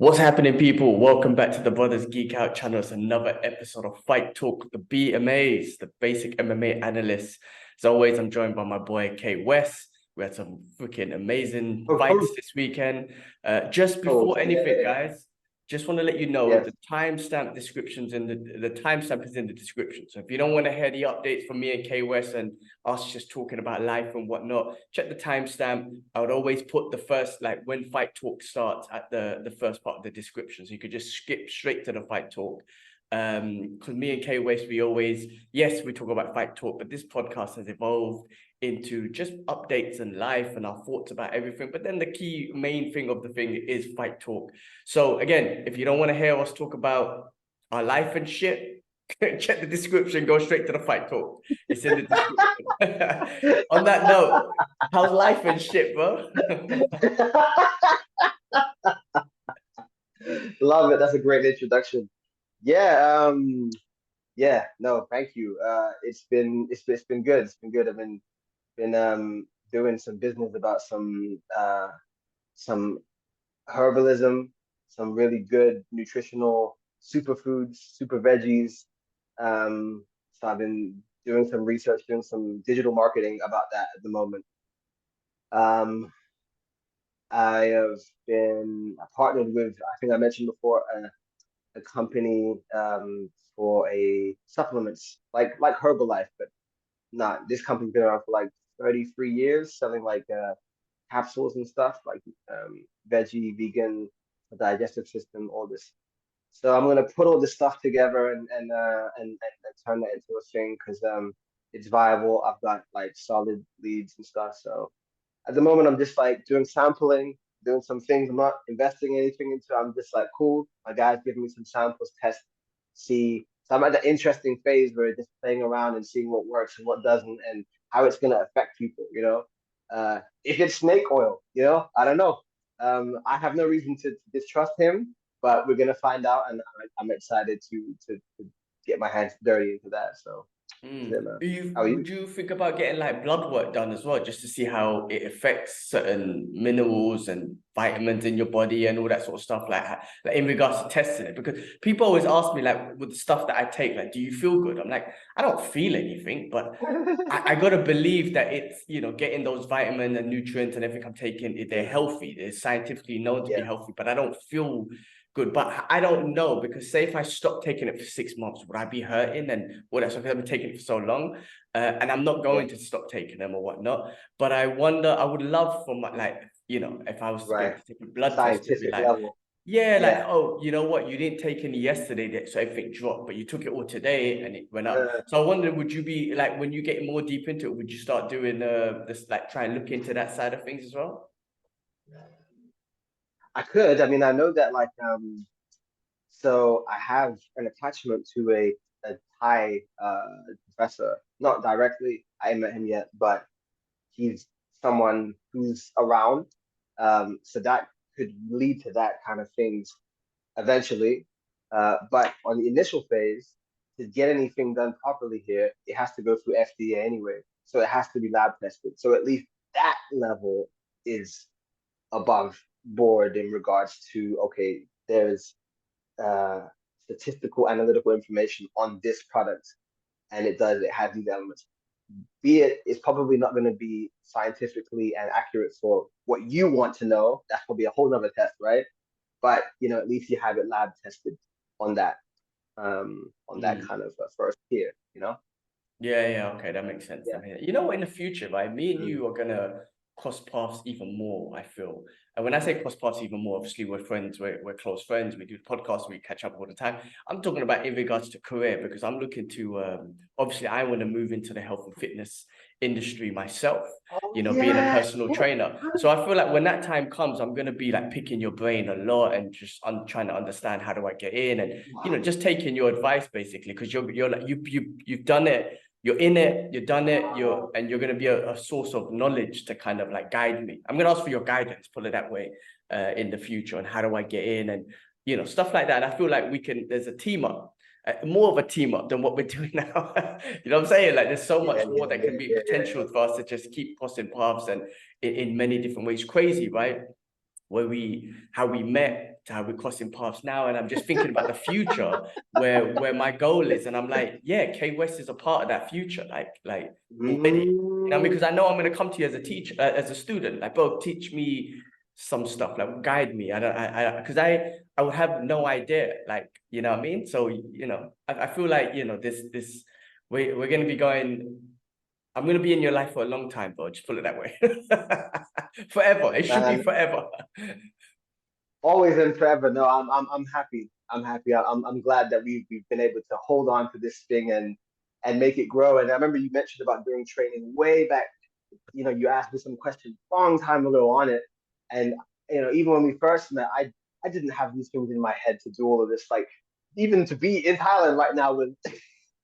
What's happening, people? Welcome back to the Brothers Geek Out channel. It's another episode of Fight Talk, the BMAs, the basic MMA analysts. As always, I'm joined by my boy K West. We had some freaking amazing fights this weekend. Just before anything, guys, just want to let you know the timestamp descriptions in the timestamp is in the description. So if you don't want to hear the updates from me and K West and us just talking about life and whatnot, check the timestamp. I would always put the first, like when Fight Talk starts at the first part of the description. So you could just skip straight to the Fight Talk. Because me and K West, we always, yes, we talk about Fight Talk, but this podcast has evolved into just updates and life and our thoughts about everything. But then the key main thing of the thing is Fight Talk. So again, if you don't want to hear us talk about our life and shit, check the description, go straight to the Fight Talk. It's in the description. On that note, how's life and shit, bro? Love it. That's a great introduction. Yeah, no, thank you. It's been good. It's been good. I've been doing some business about some herbalism, some really good nutritional superfoods, super veggies. So I've been doing some research, doing some digital marketing about that at the moment. I have been partnered with, I think I mentioned before, a company for a supplements like Herbalife, but not. This company's been around for like 33 years, selling like capsules and stuff like veggie, vegan, digestive system, all this. So I'm gonna put all this stuff together and turn that into a thing because it's viable. I've got like solid leads and stuff. So at the moment, I'm just like doing sampling, doing some things. I'm not investing anything into. I'm just like, cool. My guy's giving me some samples, test, see. So I'm at the interesting phase where just playing around and seeing what works and what doesn't, and how it's gonna affect people. If it's snake oil, I don't know. I have no reason to distrust him, but we're gonna find out, and I'm excited to get my hands dirty into that. So. Would you think about getting like blood work done as well, just to see how it affects certain minerals and vitamins in your body and all that sort of stuff, like in regards to testing it? Because people always ask me, like, with the stuff that I take, like, do you feel good? I'm like, I don't feel anything, but I gotta believe that it's, getting those vitamins and nutrients and everything I'm taking, they're healthy. They're scientifically known to be healthy, but I don't feel good. But I don't know, because say if I stop taking it for 6 months, would I be hurting and all that stuff? Because I've been taking it for so long, and I'm not going to stop taking them or whatnot. But I wonder, I would love for my, like, if I was to get to take a blood test, to be like, level. like, oh, you know what, you didn't take any yesterday, so everything dropped, but you took it all today and it went up. So I wonder, would you be like, when you get more deep into it, would you start doing this, like try and look into that side of things as well? I could. I mean, I know that like so I have an attachment to a Thai professor. Not directly, I haven't met him yet, but he's someone who's around. So that could lead to that kind of things eventually. But on the initial phase, to get anything done properly here, it has to go through FDA anyway. So it has to be lab tested. So at least that level is above board in regards to, okay, there's statistical analytical information on this product, and it has these elements. Be it's probably not going to be scientifically and accurate for what you want to know. That's probably a whole nother test, right? But at least you have it lab tested on that kind of first tier. Yeah, okay, that makes sense. Yeah. In the future, right, me and you are gonna cross paths even more, I feel. And when I say cross paths even more, obviously we're friends, we're close friends, we do podcasts, we catch up all the time. I'm talking about in regards to career, because I'm looking to obviously I want to move into the health and fitness industry myself, being a personal trainer. So I feel like when that time comes, I'm gonna be like picking your brain a lot and just trying to understand how do I get in, and just taking your advice basically, because you're like you've done it. You're in it, you've done it, you're going to be a source of knowledge to kind of like guide me. I'm going to ask for your guidance, put it that way, in the future, and how do I get in, and stuff like that. And I feel like there's a team up, more of a team up than what we're doing now. You know what I'm saying? Like there's so much more that can be potential for us to just keep crossing paths and in many different ways. Crazy, right? How we met to how we're crossing paths now. And I'm just thinking about the future where my goal is. And I'm like, yeah, K West is a part of that future. Like already, you know, because I know I'm going to come to you as a teacher, as a student, like, bro, teach me some stuff, like guide me. Because I would have no idea, like, you know what I mean? So, you know, I feel like, you know, we're going to be going, I'm going to be in your life for a long time, bro. Just put it that way. Forever. It should be forever. Always and forever. No, I'm happy. I'm happy. I'm glad that we've been able to hold on to this thing and make it grow. And I remember you mentioned about doing training way back. You know, you asked me some questions long time ago on it, and you know, even when we first met, I didn't have these things in my head to do all of this. Like, even to be in Thailand right now with,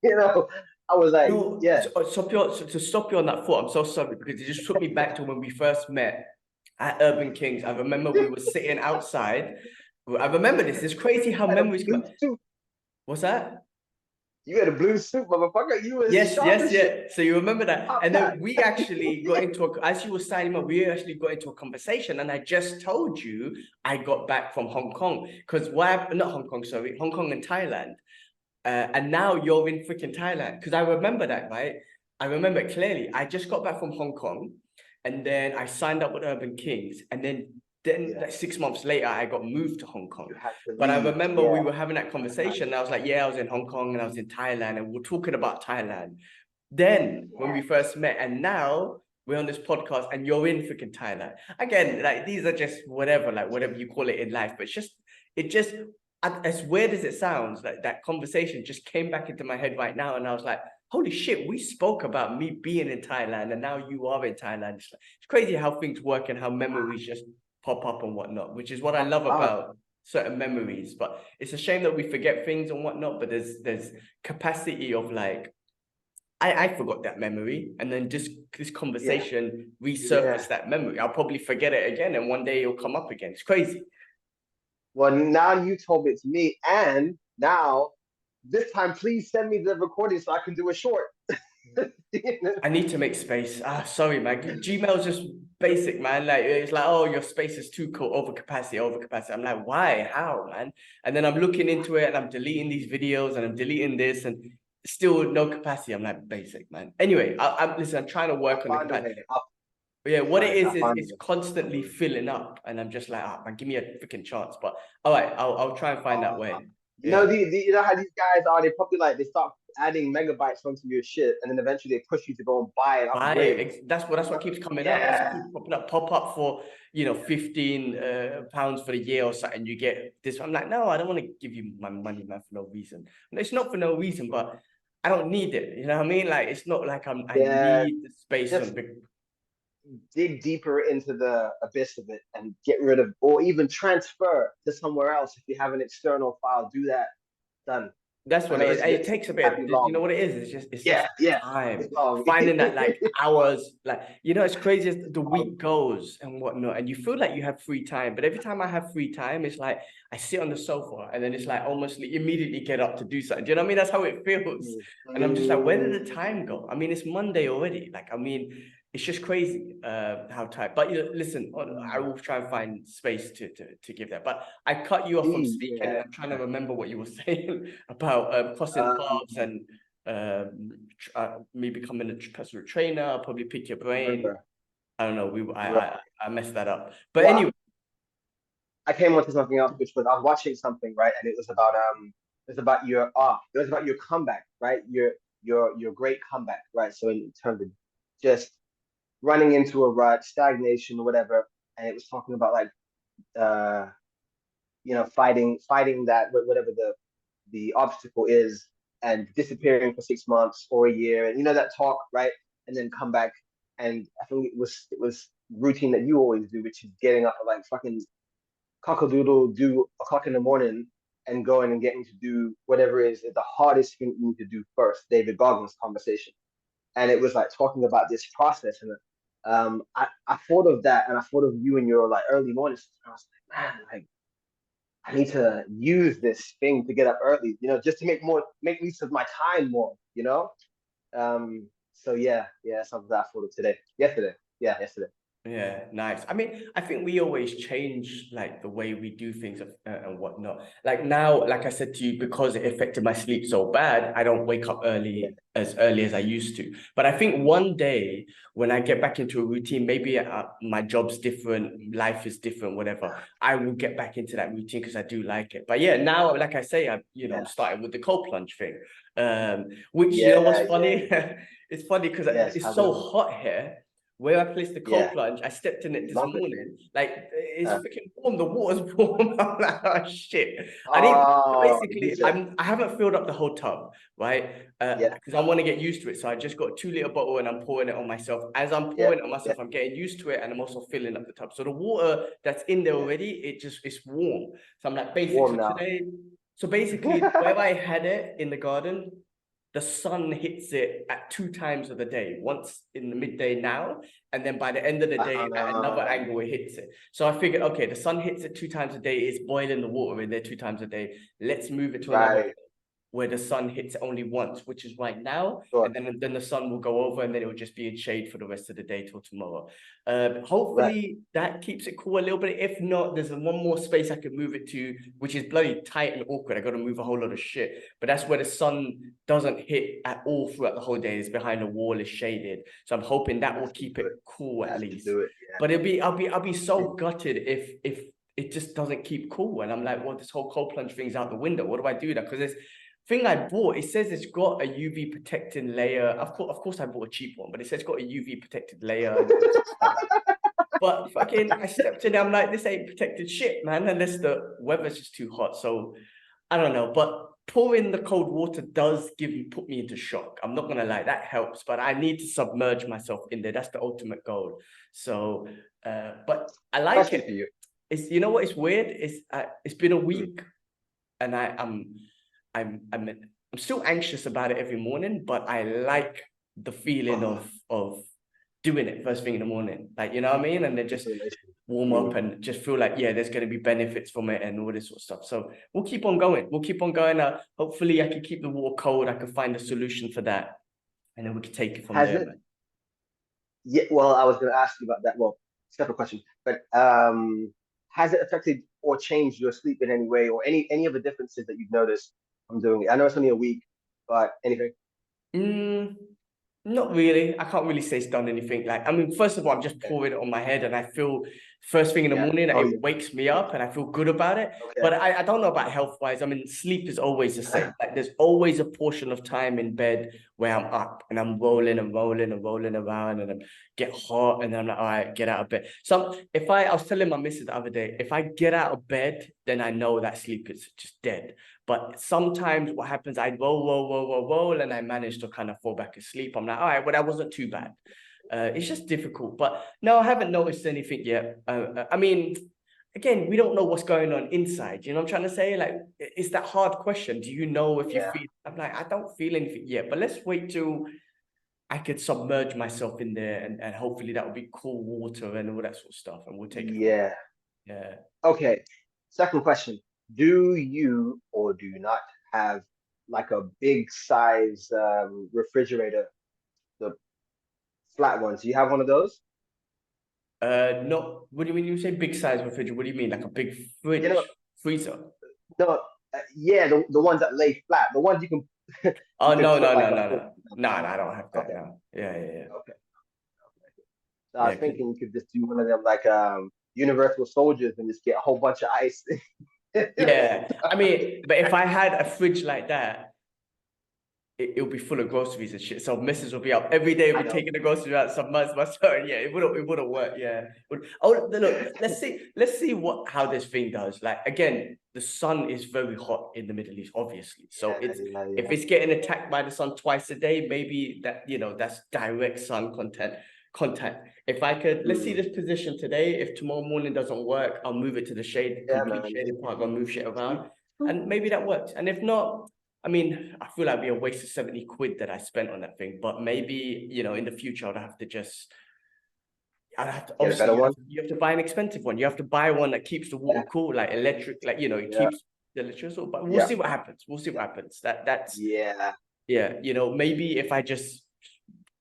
you know, I was like, No, yeah, to stop you on that thought, I'm so sorry because it just took me back to when we first met at Urban Kings. I remember we were sitting outside. I remember this. It's crazy how memories come. What's that? You had a blue suit, motherfucker. You was Yes, sharp yes, as shit. yeah. So you remember that. Top And hat. then we actually got into as you were signing up, we actually got into a conversation. And I just told you I got back from Hong Kong. Because not Hong Kong, sorry, Hong Kong and Thailand. And now you're in freaking Thailand. Because I remember that, right? I remember it clearly. I just got back from Hong Kong. And then I signed up with Urban Kings. And then like 6 months later, I got moved to Hong Kong. You had to But I leave. remember we were having that Yeah. conversation. And I was like, yeah, I was in Hong Kong and I was in Thailand. And we're talking about Thailand. Then when we first met, and now we're on this podcast and you're in freaking Thailand. Again, like these are just whatever, like whatever you call it in life. But it just, as weird as it sounds, like that conversation just came back into my head right now. And I was like, holy shit, we spoke about me being in Thailand and now you are in Thailand. It's crazy how things work and how memories just pop up and whatnot, which is what I love about certain memories. But it's a shame that we forget things and whatnot, but there's capacity of like, I forgot that memory, and then just this conversation resurfaced that memory. I'll probably forget it again, and one day it'll come up again. It's crazy. Well, now you told it to me, and now this time, please send me the recording so I can do a short. I need to make space. Sorry, man. Gmail's just basic, man. Like it's like, oh, your space is too cool, overcapacity. I'm like, why? How, man? And then I'm looking into it, and I'm deleting these videos, and I'm deleting this, and still no capacity. I'm like, basic, man. Anyway, listen. I'm trying to work on the capacity. Yeah, what it is it's constantly filling up, and I'm just like, man, give me a freaking chance. But all right, I'll try and find that way. You know, you know how these guys are. They probably like they start adding megabytes onto your shit, and then eventually they push you to go and buy it. Upgrade. That's what keeps coming up. That's popping up. Pop up for 15 pounds for the year or something. You get this. I'm like, no, I don't want to give you my money, man, for no reason. It's not for no reason, but I don't need it. You know what I mean? Like it's not like I need the space on big. Dig deeper into the abyss of it and get rid of, or even transfer to somewhere else. If you have an external file, do that. Done. That's what it is. It takes a bit. You know what it is? It's just time. Finding that like hours, like it's crazy as the week goes and whatnot, and you feel like you have free time. But every time I have free time, it's like I sit on the sofa and then it's like almost immediately get up to do something. Do you know what I mean? That's how it feels. And I'm just like, where did the time go? I mean, it's Monday already. Like, I mean, it's just crazy how tight. But listen, I will try and find space to give that. But I cut you off from speaking, and I'm trying to remember what you were saying about crossing paths and me becoming a personal trainer. I'll probably pick your brain. I don't know. I messed that up. But anyway, I came onto something else, which was I was watching something, right, and it was about your comeback, right? Your great comeback, right? So in terms of just running into a rut, stagnation, or whatever, and it was talking about like fighting that whatever the obstacle is, and disappearing for 6 months or a year, and that talk, right? And then come back, and I think it was routine that you always do, which is getting up at like fucking cockadoodle do o'clock in the morning and going and getting to do whatever is the hardest thing you need to do first. David Goggins conversation, and it was like talking about this process, and I thought of that, and I thought of you in your like early mornings. I was like, man, like I need to use this thing to get up early, just to make use of my time more. So yeah, something that I thought of yesterday. Yeah, nice. I mean, I think we always change like the way we do things and whatnot. Like now, like I said to you, because it affected my sleep so bad, I don't wake up Yeah, early as I used to. But I think one day when I get back into a routine, maybe my job's different, life is different, whatever, I will get back into that routine because I do like it. But yeah, now, like I say, I'm yeah, starting with the cold plunge thing. Which you know what's yeah, yeah. funny? It's funny because Yes, it's how's it so going? hot here where I placed the cold Yeah, plunge, I stepped in it this love it. morning. Like it's Uh, freaking warm. The water's warm. I'm like, oh shit. I didn't. oh, Basically, DJ. I haven't filled up the whole tub, right? Yeah, Because I want to get used to it. So I just got a 2 liter bottle and I'm pouring it on myself. As I'm yeah, pouring it on yeah, myself, I'm getting used to it and I'm also filling up the tub. So the water that's in there yeah. already, it's warm. So I'm like, basic. Warm So now. today, so basically, where I had it in the garden, the sun hits it at 2 times of the day, once in the midday now, and then by the end of the day, at another Um, angle, it hits it. So I figured, okay, the sun hits it 2 times a day, it's boiling the water in there 2 times a day. Let's move it to another right, where the sun hits only once, which is right now, sure, and then the sun will go over, and then it will just be in shade for the rest of the day till tomorrow. right. Hopefully that keeps it cool a little bit. If not, there's one more space I can move it to, which is bloody tight and awkward. I got to move a whole lot of shit, but that's where the sun doesn't hit at all throughout the whole day. It's behind a wall, is shaded, so I'm hoping that will Has to keep do it it. cool at Has to least. do it. But I'll be Yeah. so gutted if it just doesn't keep cool, and I'm like, well, this whole cold plunge thing's out the window. What do I do now? Because there's thing I bought, it says it's got a UV protecting layer. Of course, I bought a cheap one, but it says it's got a UV protected layer and all this stuff. But fucking, I stepped in there, I'm like, this ain't protected shit, man, unless the weather's just too hot. So I don't know, but pouring the cold water does put me into shock. I'm not gonna lie, that helps, but I need to submerge myself in there. That's the ultimate goal. So, but I like Question it. for you. It's, you know what? It's weird. It's been a Mm. week, and I'm I'm I'm still anxious about it every morning, but I like the feeling Oh, of doing it first thing in the morning. Like, you know what I mean? And then just information. warm up Mm. and just feel like, yeah, there's going to be benefits from it and all this sort of stuff. So we'll keep on going. We'll keep on going. Hopefully I can keep the water cold. I can find a solution for that. And then we can take it from Has there, it? man. Yeah. Well, I was going to ask you about that. Well, separate question. But has it affected or changed your sleep in any way, or any of the differences that you've noticed from doing it? I know it's only a week, but anything? Mm, Not really. I can't really say it's done anything. Like, I mean, first of all, I'm just Okay. pouring it on my head and I feel first thing in the Yeah. morning, Oh, yeah. it wakes me up and I feel good about it. Okay. But I don't know about health-wise. I mean, sleep is always the same. Like, there's always a portion of time in bed where I'm up and I'm rolling and rolling and rolling around and I get hot and then I'm like, all right, get out of bed. So I was telling my missus the other day, if I get out of bed, then I know that sleep is just dead. But sometimes what happens, I roll, and I manage to kind of fall back asleep. I'm like, all right, well, that wasn't too bad. It's just difficult. But no, I haven't noticed anything yet. I mean, again, we don't know what's going on inside. You know what I'm trying to say? Like, it's that hard question. Do you know if you Yeah. feel? I'm like, I don't feel anything yet. But let's wait till I could submerge myself in there and hopefully that will be cool water and all that sort of stuff. And we'll take it from Yeah. there. Yeah. Okay. Second question. Do you or do you not have like a big size refrigerator, the flat ones? Do you have one of those? No. What do you mean? You say big size refrigerator? What do you mean? Like a big You know, freezer? no, yeah, the ones that lay flat, the ones you can Oh you can no, put no, like no, a no, book. no. No, no, I don't have that Okay, now. Yeah. okay. So I Yeah, was thinking you could just do one of them like Universal Soldiers and just get a whole bunch of ice. yeah. I mean, but if I had a fridge like that, it'll be full of groceries and shit. So missus will be up every day. I We're know. taking the groceries out some months. My son, yeah, it wouldn't work. Yeah. Oh, look, let's see how this thing does. Like again, the sun is very hot in the Middle East, obviously. So Yeah, yeah, if yeah. it's getting attacked by the sun twice a day, maybe that's direct sun contact. If I could, let's see Mm. this position today. If tomorrow morning doesn't work, I'll move it to the Yeah, complete man. shaded part. I'll move shit around, and maybe that works. And if not, I mean, I feel like it'd be a waste of 70 quid that I spent on that thing, but maybe, in the future, Get a obviously, better one. you have to buy an expensive one. You have to buy one that keeps the Yeah, water cool, like electric, like, it yeah, keeps the electricity, but we'll yeah, see what happens. We'll see what happens. yeah. Yeah, maybe if I just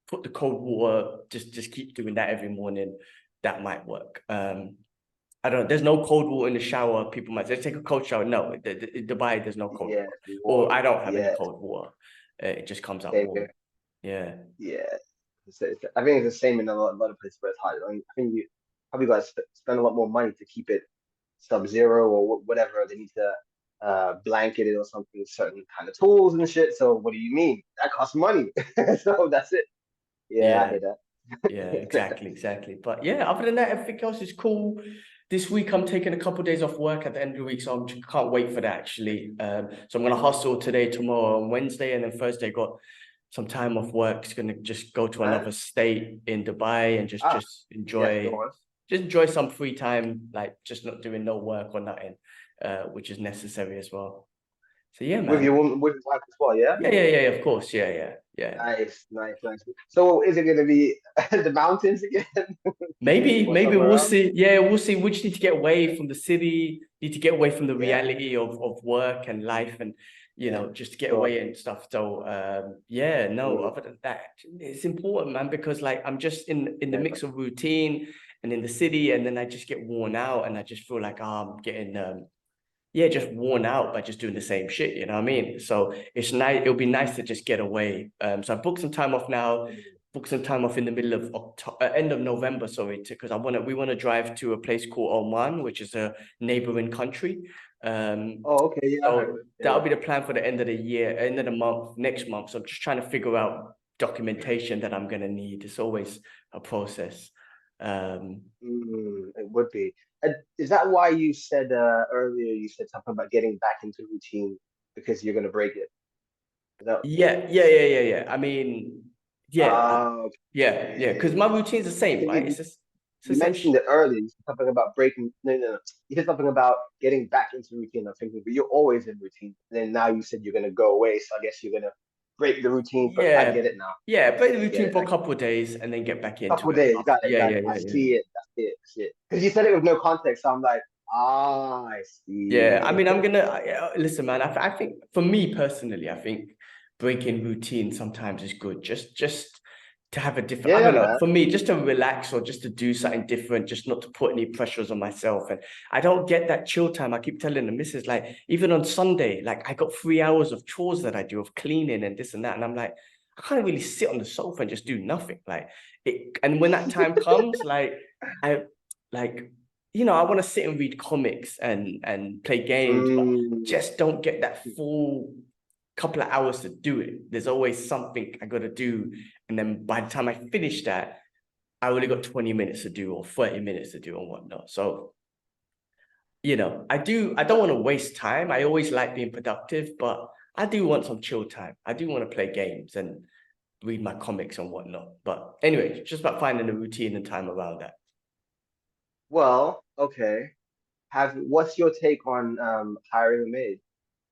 put the cold water, just keep doing that every morning, that might work. I don't. There's no cold water in the shower. People might say take a cold shower. No, Dubai there's no cold Yeah, water, it's or warm. I don't have any Yeah, cold water. It just comes out same warm. here. Yeah, Yeah, I think it's the same in a lot of places where it's hot. I think you probably got to spend a lot more money to keep it sub-zero or whatever. They need to blanket it or something, certain kind of tools and shit. So what do you mean? That costs money. So that's it. Yeah, I yeah. hear Yeah, that. exactly. But yeah, other than that, everything else is cool. This week I'm taking a couple of days off work at the end of the week, so I can't wait for that actually. So I'm gonna hustle today, tomorrow, and Wednesday, and then Thursday got some time off work. It's gonna just go to Huh? another state in Dubai and Ah, yes, go on. just enjoy some free time, like just not doing no work or nothing, which is necessary as well. So yeah, With man. your woman, with your wife as well, yeah? Yeah, of course. Yeah. Nice, nice, nice. So is it gonna be the mountains again or Maybe somewhere we'll else? see. Yeah, we'll see. We just need to get away from the city, need to get away from the Yeah, reality of work and life and, yeah, just to get sure. away and stuff. So, yeah, no, Mm, other than that, it's important, man, because like I'm just in the yeah, mix of routine and in the city, and then I just get worn out and I just feel like I'm getting, yeah, just worn out by just doing the same shit. You know what I mean? So it's nice. It'll be nice to just get away. So I booked some time off now. mm. Booked some time off in the middle of October, end of November. Sorry, because we want to drive to a place called Oman, which is a neighboring country. Oh, okay, yeah, I heard of So it. that'll Yeah. be the plan for the end of the year, end of the month, next month. So I'm just trying to figure out documentation that I'm gonna need. It's always a process. Um, It would be. Is that why you said earlier? You said something about getting back into routine because you're gonna break it. Is that? yeah. I mean, yeah, yeah. Because Okay. my routine's the I same, think right? It's the you same. mentioned it earlier. You said something about breaking. No, no, no. You said something about getting back into routine. I'm thinking, but you're always in routine. Then now you said you're gonna go away, so I guess you're gonna break the routine. But I Yeah, get it now. yeah. Play the I get routine it. for a couple of days and then get back into Couple it days. after. Got it. Got it. I Yeah. see it. I see it. I see it. Because you said it with no context, so I'm like, I Yeah, I see. mean, listen, man. I think for me personally, I think breaking routine sometimes is good. Just to have a different. I Yeah, don't know. man. For me, just to relax or just to do something different, just not to put any pressures on myself. And I don't get that chill time. I keep telling the missus, like, even on Sunday, like I got 3 hours of chores that I do of cleaning and this and that, and I'm like, I can't really sit on the sofa and just do nothing. Like it, and when that time comes, I like I want to sit and read comics and play games, but Mm, just don't get that full couple of hours to do it. There's always something I got to do, and then by the time I finish that, I only got 20 minutes to do or 30 minutes to do and whatnot. So I don't want to waste time. I always like being productive, but I do want some chill time. I do want to play games and read my comics and whatnot. But anyway, it's just about finding a routine and time around that. well, okay. What's your take on hiring a maid?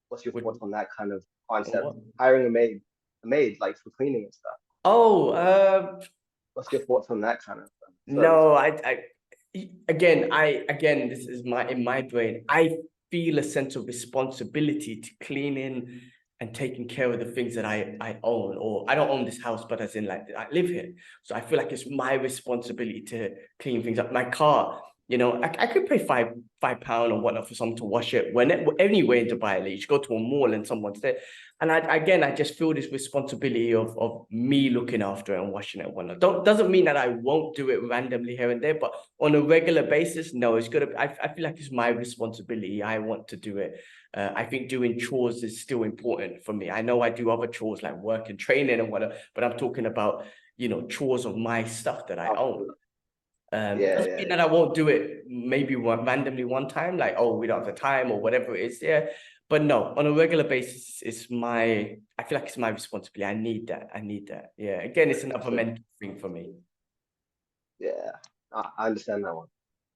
What's your Would thoughts on that kind of on concept? what? Hiring a maid like for cleaning and stuff. Oh, What's your thoughts on that kind of service? no, again, this is in my brain. I feel a sense of responsibility to cleaning and taking care of the things that I own, or I don't own this house, but as in like I live here. So I feel like it's my responsibility to clean things up. My car, I could pay £5 or whatnot for someone to wash it anywhere in Dubai. Like, you should go to a mall and someone's there. And I just feel this responsibility of me looking after it and washing it and whatnot. Doesn't mean that I won't do it randomly here and there, but on a regular basis, no, it's gonna. I feel like it's my responsibility. I want to do it. I think doing chores is still important for me. I know I do other chores like work and training and whatever, but I'm talking about chores of my stuff that I own. Yeah, Doesn't yeah, mean that yeah. I won't do it maybe randomly one time, like, oh, we don't have the time or whatever it is. Yeah. But no, on a regular basis, I feel like it's my responsibility. I need that. I need that. Yeah. Again, it's another True. mental thing for me. Yeah. I understand that one.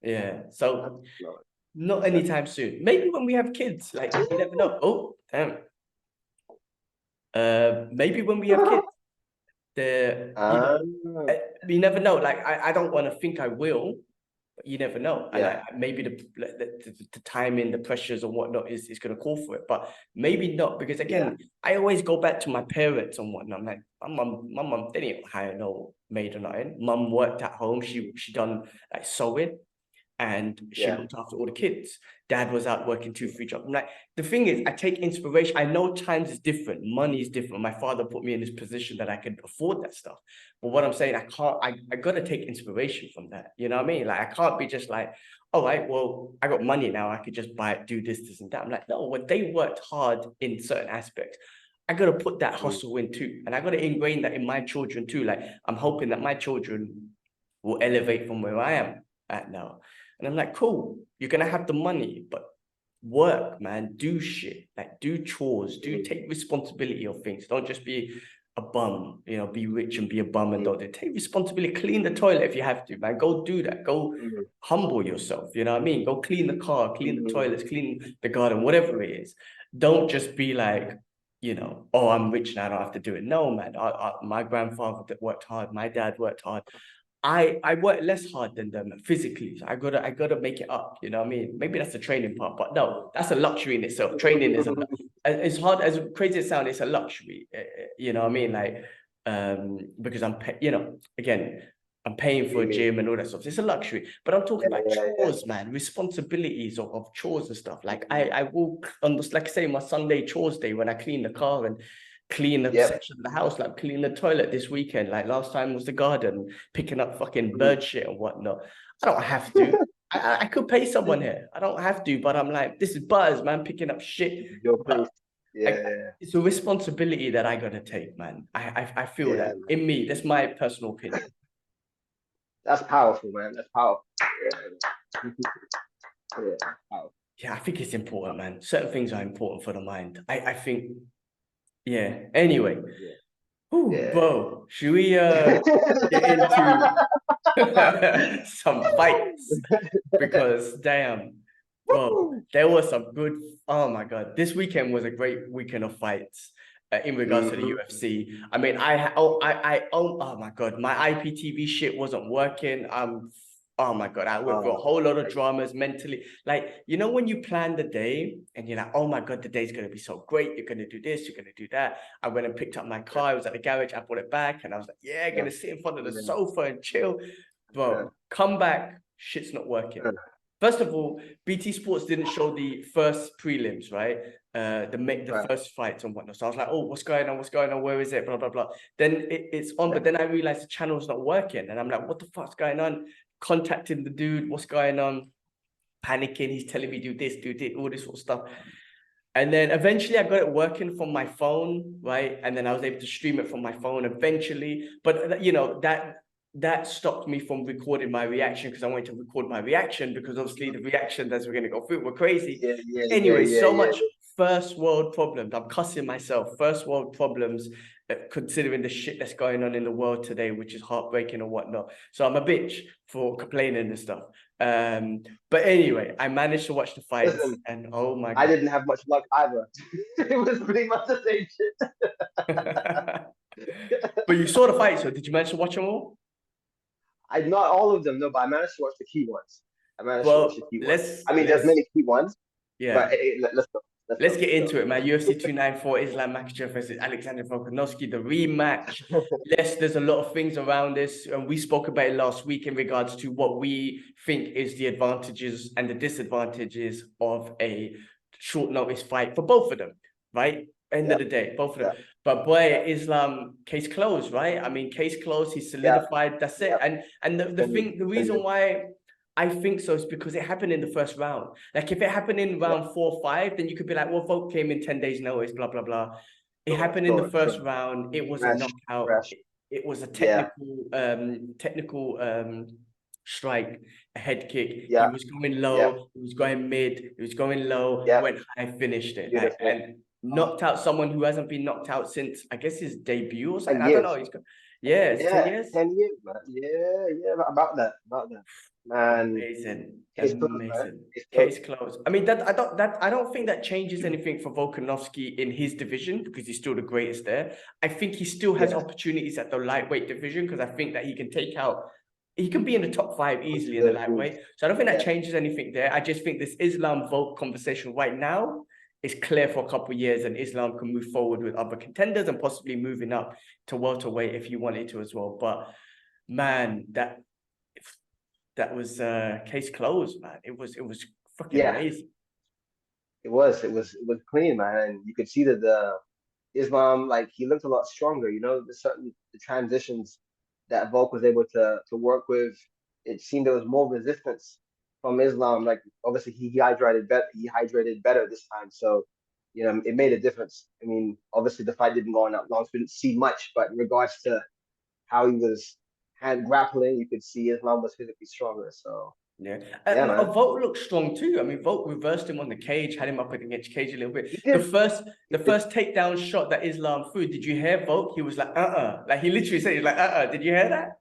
Yeah. I So understand not that one. anytime soon. Maybe when we have kids, like you never know. Oh, damn. Maybe when we have kids, the, Ah, you never know. Like I don't want to think I will, But you never know. And maybe the timing, the pressures and whatnot is going to call for it. But maybe not, because again, I always go back to my parents and whatnot. I'm like, my mum, they didn't hire no maid or nothing. Mum worked at home. She done like sewing, and she looked after all the kids. Dad was out working 2-3 jobs. I'm like, the thing is, I take inspiration. I know times is different, money is different. My father put me in this position that I could afford that stuff. But what I'm saying, I gotta take inspiration from that. You know what I mean? Like, I can't be just like, all right, well, I got money now, I could just buy it, do this and that. I'm like, no, when they worked hard in certain aspects, I gotta put that hustle in too. And I gotta ingrain that in my children too. Like, I'm hoping that my children will elevate from where I am at now. And I'm like, cool, you're gonna have the money, but work, man, do shit, like do chores, take responsibility of things. Don't just be a bum, you know, be rich and be a bum and don't take responsibility. Clean the toilet if you have to, man. Go do that. Go humble yourself. You know what I mean? Go clean the car, clean the toilets, clean the garden, whatever it is. Don't just be like, you know, oh, I'm rich now, I don't have to do it. No, man. My grandfather worked hard. My dad worked hard. I work less hard than them physically. So I gotta make it up. You know what I mean? Maybe that's the training part, but no, that's a luxury in itself. Training is as hard as crazy as it sounds, it's a luxury. You know what I mean? Like, because you know, again, I'm paying for a gym and all that stuff. So it's a luxury, but I'm talking about chores, man, responsibilities of chores and stuff. Like I will, almost like I say, my Sunday chores day when I clean the car and clean the section of the house, like clean the toilet this weekend. Like last time was the garden, picking up fucking bird shit and whatnot. I don't have to. I could pay someone here. I don't have to, but I'm like, this is buzz, man, picking up shit. It's a responsibility that I gotta take, man. I feel that in me. That's my personal opinion. That's powerful, man. That's powerful. Powerful. Yeah, I think it's important, man. Certain things are important for the mind. I think. Yeah. Anyway, bro, should we get into some fights? Because damn, bro, there was some good. Oh my god, this weekend was a great weekend of fights. In regards to the UFC, I mean, oh my god, my IPTV shit wasn't working. Oh my god, I went through a whole lot of dramas mentally. Like, you know, when you plan the day and you're like, oh my god, the day's gonna be so great. You're gonna do this, you're gonna do that. I went and picked up my car. I was at the garage. I brought it back, and I was like, yeah, gonna sit in front of the sofa and chill. Bro, come back, shit's not working. First of all, BT Sports didn't show the first prelims, right? The first fights and whatnot. So I was like, oh, what's going on? What's going on? Where is it? Blah, blah, blah. Then it's on, but then I realized the channel's not working. And I'm like, what the fuck's going on? Contacting the dude, what's going on? Panicking, he's telling me do this, all this sort of stuff. And then eventually I got it working from my phone, right? And then I was able to stream it from my phone eventually. But, you know, that stopped me from recording my reaction, because I wanted to record my reaction, because obviously the reactions as we're going to go through were crazy. Anyway, so much first world problems. I'm cussing myself. First world problems, considering the shit that's going on in the world today, which is heartbreaking and whatnot. So I'm a bitch for complaining and stuff. But anyway, I managed to watch the fights. Listen, and oh my god, I didn't have much luck either. It was pretty much the same shit. But you saw the fight, so did you manage to watch them all? Not all of them, no, but I managed to watch the key ones. I mean, there's many key ones. Yeah. But let's get into it, man. UFC 294, Islam Makhachev versus Alexander Volkanovski, the rematch. Yes, there's a lot of things around this, and we spoke about it last week in regards to what we think is the advantages and the disadvantages of a short notice fight for both of them, right? End of the day, both of them. But boy, Islam, case closed, right? I mean, case closed. He's solidified. That's it. And the reason why I think so is because it happened in the first round. Like, if it happened in round 4 or 5, then you could be like, well, Volk came in 10 days notice, blah blah blah. It happened in the first round. It was a knockout. It was a technical strike, a head kick. He was going low. He was going mid. He was going low. Went high, finished it, and knocked out someone who hasn't been knocked out since, I guess, his debut or something. I don't know. He's got, 10 years. 10 years, man. Yeah, about that. Man, amazing. Case closed. I mean, I don't think that changes anything for Volkanovski in his division, because he's still the greatest there. I think he still has opportunities at the lightweight division, because I think that he can take out he can be in the top 5 easily in the lightweight. So I don't think that changes anything there. I just think this Islam-Volk conversation right now is clear for a couple of years, and Islam can move forward with other contenders and possibly moving up to welterweight if he wanted to as well. But man, that was case closed, man. It was fucking amazing. It was clean, man, and you could see that the Islam, like, he looked a lot stronger. You know, the transitions that Volk was able to work with. It seemed there was more resistance from Islam. Like, obviously he hydrated better this time, so you know it made a difference. I mean, obviously the fight didn't go on that long, so we didn't see much. But in regards to how he was hand grappling, you could see Islam was physically stronger. So yeah, man. Volk looked strong too. I mean, Volk reversed him on the cage, had him up against cage a little bit. The first takedown shot that Islam threw, did you hear Volk? He was like, like he literally said, he's like, Did you hear that?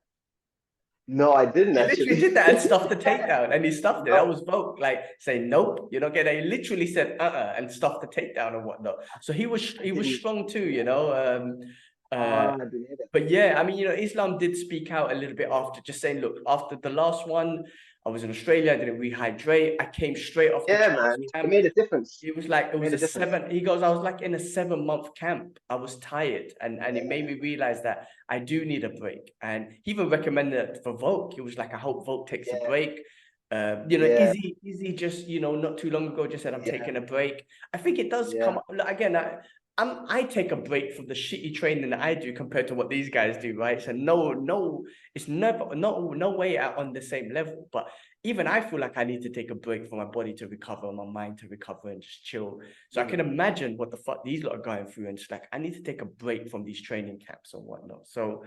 No, I didn't. He literally did that and stuffed the takedown, and he stuffed it. That was Volk, like saying, "Nope, you're not getting." He literally said, and stuffed the takedown and whatnot. So he was strong too, you know. But yeah, I mean, you know, Islam did speak out a little bit after, just saying, look, after the last one, I was in Australia, I didn't rehydrate. I came straight off the man. It made a difference. It was like, it was a 7, he goes, I was like in a 7-month camp. I was tired, and it made me realize that I do need a break. And he even recommended it for Volk. He was like, I hope Volk takes a break. You know, Izzy just, you know, not too long ago just said, I'm taking a break. I think it does come up, again, I take a break from the shitty training that I do compared to what these guys do, right? So it's never, no way out on the same level. But even I feel like I need to take a break for my body to recover, my mind to recover, and just chill. So I can imagine what the fuck these lot are going through, and just like, I need to take a break from these training camps and whatnot. So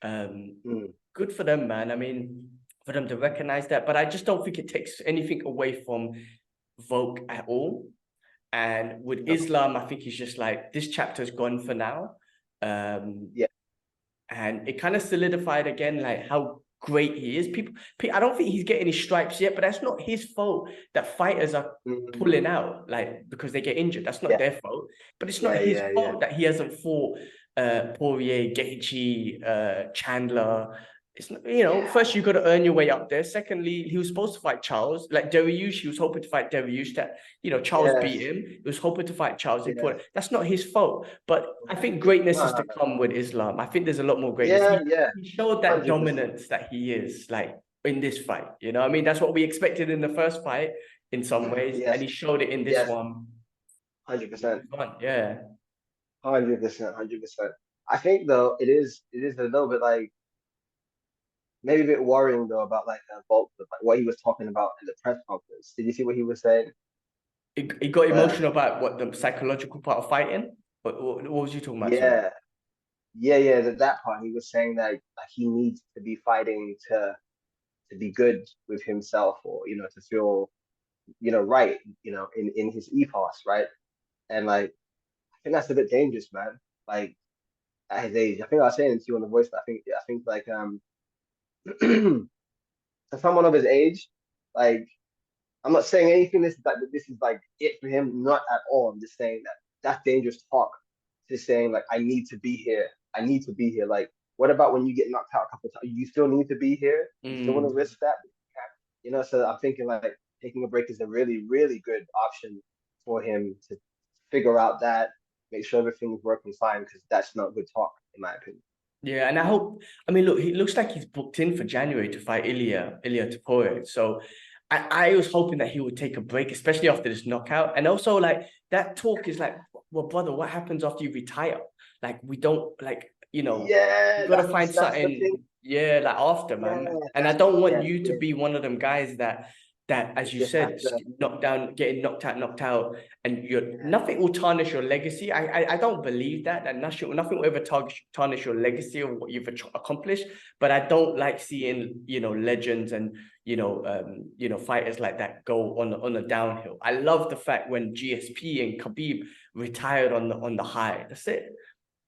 good for them, man. I mean, for them to recognize that, but I just don't think it takes anything away from Volk at all. And with Islam, I think he's just like, this chapter's gone for now. And it kind of solidified again, like how great he is. People, I don't think he's getting his stripes yet, but that's not his fault that fighters are pulling out, like, because they get injured. That's not their fault. But it's not his fault that he hasn't fought Poirier, Gaethje, Chandler. It's not, you know, first you got to earn your way up there. Secondly, he was supposed to fight Charles, like Dariush. He was hoping to fight Dariush. That, you know, Charles beat him. He was hoping to fight Charles. That's not his fault. But I think greatness is to come with Islam. I think there's a lot more greatness. He showed that 100%. Dominance that he is, like, in this fight. You know, I mean, that's what we expected in the first fight in some ways, and he showed it in this one. 100%. Yeah. 100%. I think though it is a little bit like, maybe a bit worrying though about like Volk, like what he was talking about in the press conference. Did you see what he was saying? He got emotional about what the psychological part of fighting. What was you talking about? That part. He was saying that he needs to be fighting to be good with himself, or you know, to feel, you know, right, you know, in his ethos, right? And like, I think that's a bit dangerous, man. Like, at his age, I think I was saying it to you on the voice. But I think like for someone of his age, like, I'm not saying anything this is like it for him, not at all. I'm just saying that that's dangerous talk. Just saying like, I need to be here. Like, what about when you get knocked out a couple of times? You still need to be here. You still want to risk that, you know? So I'm thinking like taking a break is a really, really good option for him to figure out that, make sure everything's working fine, because that's not good talk in my opinion. Yeah, and I mean, look, he looks like he's booked in for January to fight Elliott Tapoe. So I was hoping that he would take a break, especially after this knockout. And also, like, that talk is like, well, brother, what happens after you retire? Like, we don't, like, you know, you got to find something, like, after, man. And I don't want you to be one of them guys that, as you said, getting knocked out, and nothing will tarnish your legacy. I don't believe that nothing will ever tarnish your legacy of what you've accomplished. But I don't like seeing, you know, legends and fighters like that go on a downhill. I love the fact when GSP and Khabib retired on the high. That's it.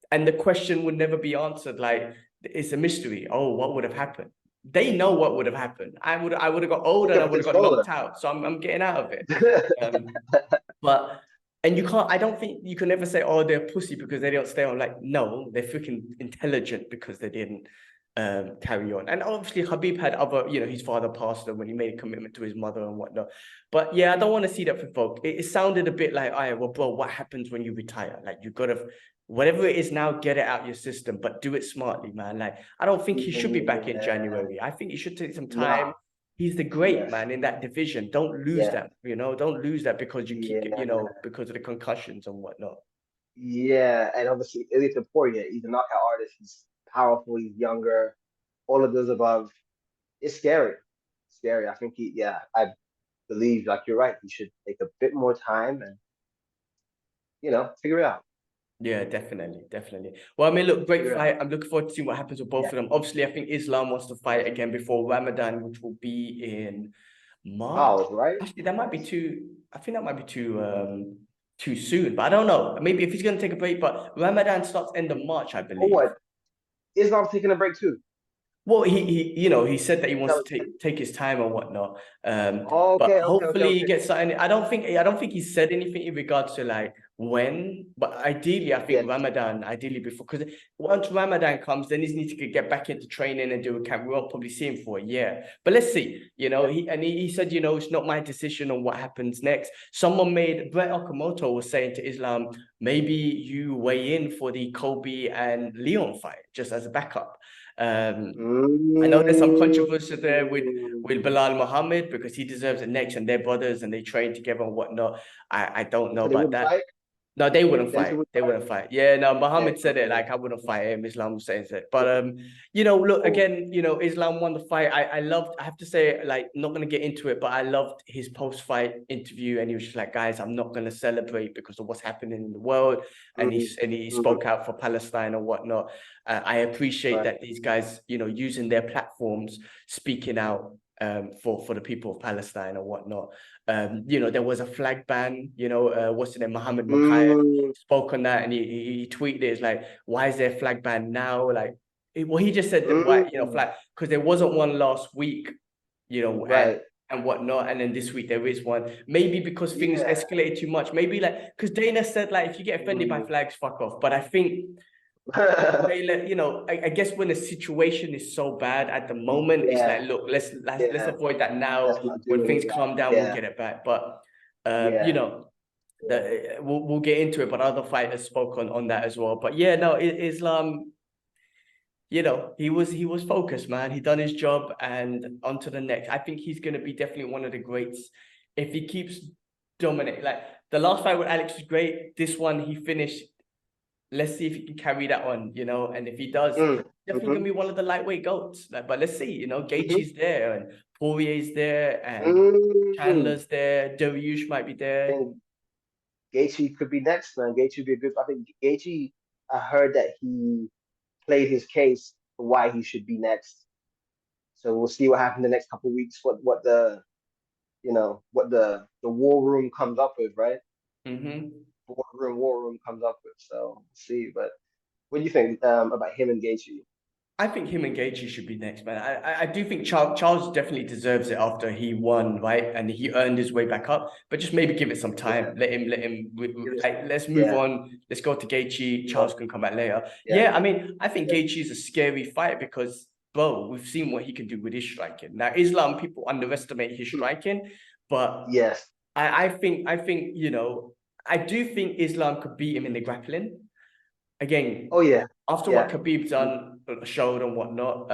And the question would never be answered. Like, it's a mystery. Oh, what would have happened? They know what would have happened. I would have got older and I would have got knocked out. So I'm getting out of it. And you can't, I don't think you can ever say, oh, they're pussy because they don't stay on. Like, no, they're freaking intelligent because they didn't carry on. And obviously Khabib had other, his father passed him when he made a commitment to his mother and whatnot. But yeah, I don't want to see that for Volk. It sounded a bit like, all right, well, bro, what happens when you retire? Like, you got to, whatever it is now, get it out your system, but do it smartly, man. Like, I don't think he should be back in January. I think he should take some time. Nah. He's the great man in that division. Don't lose that, don't lose that because you keep, because of the concussions and whatnot. Yeah, and obviously Elliott, he's a knockout artist. He's powerful. He's younger. All of those above. It's scary. Scary. I think I believe, like you're right. He should take a bit more time and figure it out. Yeah, definitely. Well, I mean, look, great fight. I'm looking forward to seeing what happens with both of them. Obviously, I think Islam wants to fight again before Ramadan, which will be in March. Oh, right. Actually, that might be too. I think that might be too soon. But I don't know. Maybe if he's gonna take a break, but Ramadan starts end of March, I believe. Oh, what? Islam's taking a break too. Well, he said that he wants to take his time and whatnot. But hopefully he gets something. I don't think he said anything in regards to like when, but ideally, I think Ramadan, before, because once Ramadan comes, then he needs to get back into training and do a camp. We won't probably see him for a year, but let's see. He said, it's not my decision on what happens next. Brett Okamoto was saying to Islam, maybe you weigh in for the Kobe and Leon fight just as a backup. I know there's some controversy there with Bilal Muhammad because he deserves it next, and they're brothers and they train together and whatnot. I don't know about that. No, they wouldn't fight. They wouldn't fight. Yeah, no, Muhammad said it like I wouldn't fight him. Islam says it. But look, again, Islam won the fight. I have to say, like, not gonna get into it, but I loved his post-fight interview, and he was just like, guys, I'm not gonna celebrate because of what's happening in the world. And he spoke out for Palestine and whatnot. I appreciate that these guys, using their platforms, speaking out for the people of Palestine and whatnot. There was a flag ban, what's the name? Mohammed Mokaev spoke on that, and he tweeted it. It's like, why is there a flag ban now? Like, he just said why, flag, because there wasn't one last week, and whatnot, and then this week there is one. Maybe because things escalated too much. Maybe like because Dana said like if you get offended by flags, fuck off. But I think they I guess when the situation is so bad at the moment, it's like, look, let's avoid that now. When things calm down, we'll get it back. But we'll get into it. But other fighters spoke on that as well. But yeah, no, Islam, he was focused, man. He done his job, and on to the next. I think he's gonna be definitely one of the greats if he keeps dominating. Like the last fight with Alex was great. This one he finished. Let's see if he can carry that on, and if he does, definitely gonna be one of the lightweight goats. Like, but let's see, Gaethje's there, and Poirier's there, and Chandler's there. Dariush might be there. And Gaethje could be next, man. Gaethje would be a good. I think Gaethje. I heard that he played his case for why he should be next. So we'll see what happens in the next couple of weeks. What the war room comes up with, right? War room comes up with. So we'll see. But what do you think about him and Gaethje? I think him and Gaethje should be next, man. I do think Charles definitely deserves it after he won, right? And he earned his way back up. But just maybe give it some time. Let him. Let's move on. Let's go to Gaethje. Charles can come back later. I mean, I think Gaethje is a scary fight because, bro, we've seen what he can do with his striking. Now, Islam, people underestimate his striking, but I think I do think Islam could beat him in the grappling. Again, after what Khabib's done, showed and whatnot.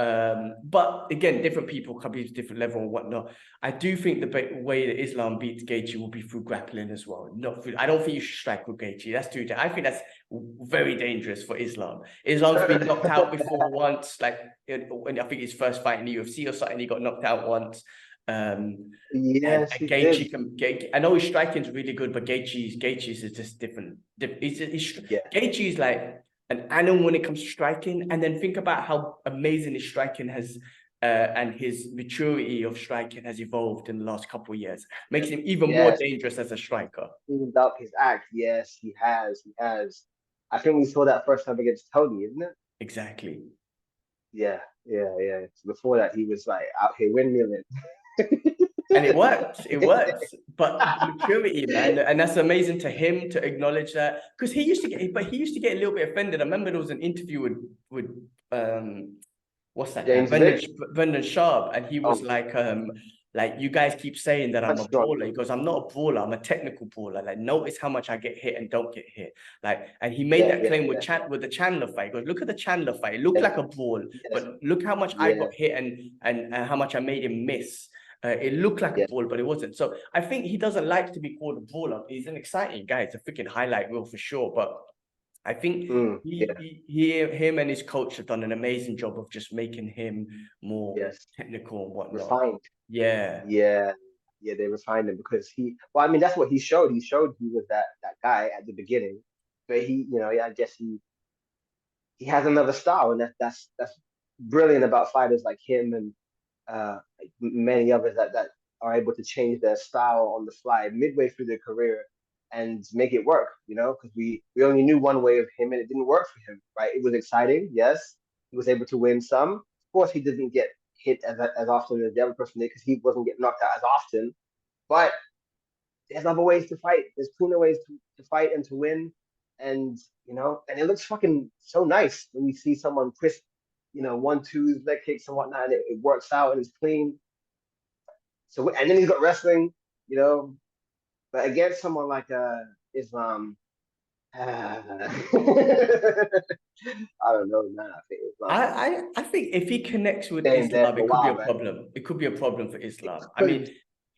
But again, different people, Khabib's different level and whatnot. I do think the way that Islam beats Gaethje will be through grappling as well. I don't think you should strike with Gaethje. That's too. I think that's very dangerous for Islam. Islam's been knocked out before once, like when I think his first fight in the UFC or something, he got knocked out once. Yes, and Gaethje I know his striking is really good, but Gaethje's is just different. Gaethje is like an animal when it comes to striking, and then think about how amazing his striking has and his maturity of striking has evolved in the last couple of years. Makes him even more dangerous as a striker. Cleaned up his act. Yes, he has. I think we saw that first time against Tony, isn't it? Exactly. Yeah. So before that, he was like out here windmilling. And it worked. But maturity, man, and that's amazing to him to acknowledge that, because he used to get a little bit offended. I remember there was an interview with what's that guy? James Vick. Brendan Sharp, and he was Oh, like, you guys keep saying that I'm much a stronger. brawler. He goes, I'm not a brawler, I'm a technical brawler. Like, notice how much I get hit and don't get hit. Like, and he made that claim with the Chandler fight. He goes, look at the Chandler fight. It looked like a brawl, but look how much I got hit and how much I made him miss. It looked like a brawl, but it wasn't. So I think he doesn't like to be called a brawler. He's an exciting guy. It's a freaking highlight reel for sure. But I think him and his coach have done an amazing job of just making him more technical and whatnot. Refined. Yeah. They refined him because well, I mean, that's what he showed. He showed he was that guy at the beginning, but I guess he has another style, and that's brilliant about fighters like him and like many others that are able to change their style on the fly midway through their career and make it work, because we only knew one way of him and it didn't work for him, right? It was exciting, yes. He was able to win some. Of course, he didn't get hit as often as the other person did because he wasn't getting knocked out as often. But there's other ways to fight. There's cleaner ways to fight and to win. And, and it looks fucking so nice when you see someone crisp, 1-2s, leg kicks and whatnot, and it works out and it's clean. So, and then he's got wrestling, but against someone like Islam, I don't know, man. I think Islam. I think if he connects with Islam, it could be a problem. It could be a problem for Islam. I mean,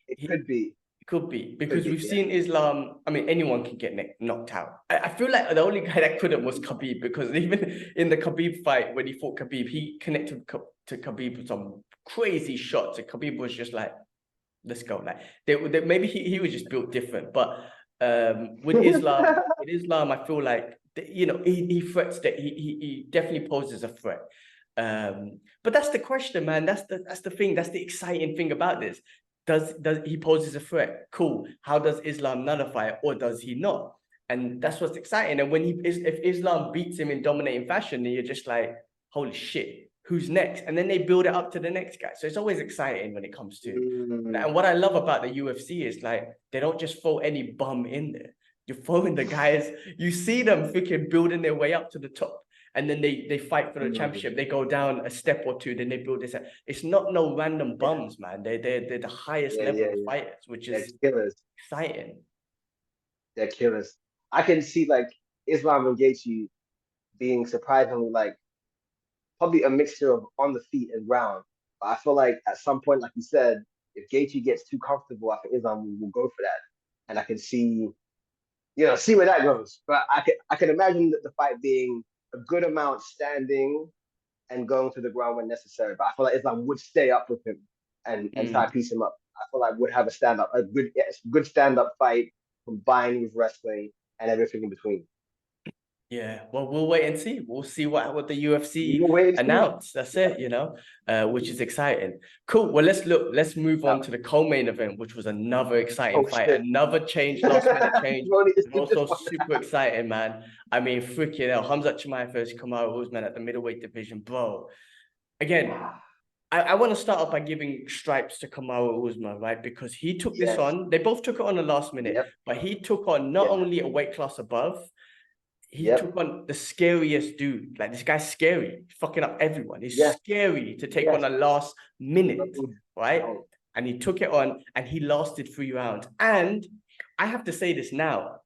it could be. It could be because we've seen Islam. I mean, anyone can get knocked out. I feel like the only guy that couldn't was Khabib, because even in the Khabib fight when he fought Khabib, he connected to Khabib with some crazy shots, and Khabib was just like, "Let's go!" Like maybe he was just built different. But with Islam, I feel like he threats that he definitely poses a threat. But that's the question, man. That's the thing. That's the exciting thing about this. Does he poses a threat? Cool. How does Islam nullify it, or does he not? And that's what's exciting. And when if Islam beats him in dominating fashion, then you're just like, holy shit, who's next? And then they build it up to the next guy. So it's always exciting when it comes to. And what I love about the UFC is like they don't just throw any bum in there. You're throwing the guys. You see them freaking building their way up to the top. And then they fight for the championship. They go down a step or two, then they build this. It's not no random bums, man. They're the highest level of fighters, which is exciting. They're killers. I can see like Islam and Gaethje being surprisingly like probably a mixture of on the feet and ground. But I feel like at some point, like you said, if Gaethje gets too comfortable, I think Islam will go for that. And I can see where that goes. But I can imagine that the fight being a good amount standing and going to the ground when necessary. But I feel like Islam would stay up with him and try to piece him up. I feel like would have a good stand-up fight combined with wrestling and everything in between. Yeah, well, we'll wait and see. We'll see what the UFC announce. That's it, which is exciting. Cool. Well, let's move on to the co-main event, which was another exciting fight, another last minute change. Also super exciting, man. I mean, freaking hell, Khamzat Chimaev versus Kamaru Usman at the middleweight division, bro. Again, I want to start off by giving stripes to Kamaru Usman, right? Because he took this on. They both took it on the last minute, but he took on not only a weight class above. He took on the scariest dude. Like, this guy's scary. He's fucking up everyone. He's scary to take on the last minute, right? And he took it on, and he lasted 3 rounds. And I have to say this now.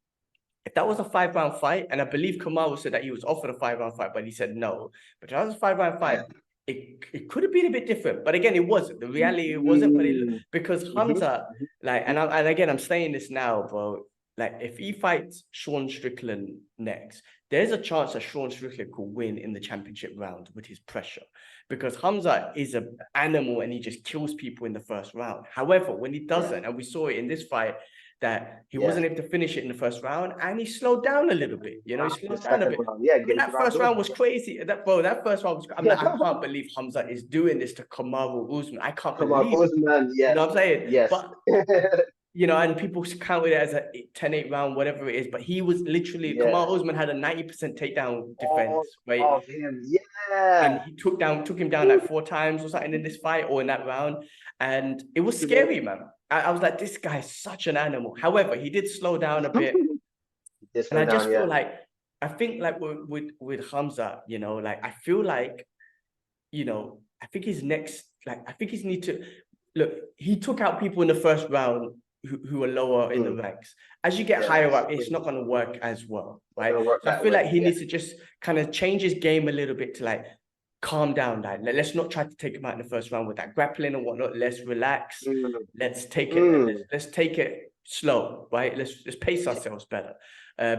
If that was a 5-round fight, and I believe Kamaru said that he was offered a 5-round fight, but he said no. But if that was a 5-round fight, it could have been a bit different. But again, it wasn't. The reality, it wasn't. But because Khamzat, and again, I'm saying this now, bro. Like, if he fights Sean Strickland next, there's a chance that Sean Strickland could win in the championship round with his pressure, because Khamzat is an animal and he just kills people in the first round. However, when he doesn't, and we saw it in this fight, that he wasn't able to finish it in the first round, and he slowed down a little bit. He slowed down a bit. That first round was crazy. That first round was. I can't believe Khamzat is doing this to Kamaru Usman. I can't believe it. Usman, You know what I'm saying? Yes. But and people counted it as a 10-8 round, whatever it is. But he was literally, Kamaru Usman had a 90% takedown defense, right? Of him, And he took him down like 4 times or something in this fight or in that round. And it was scary, man. I was like, this guy's such an animal. However, he did slow down a bit. And I just feel like, I think like with Khamzat, like, I feel like, I think his next, I think he's need to look. He took out people in the first round who are lower in the ranks. As you get higher up, it's not going to work as well, right? So I feel like he needs to just kind of change his game a little bit to like calm down. Like, let's not try to take him out in the first round with that grappling and whatnot. Let's relax. Let's take it. Let's take it slow, right? Let's pace ourselves better.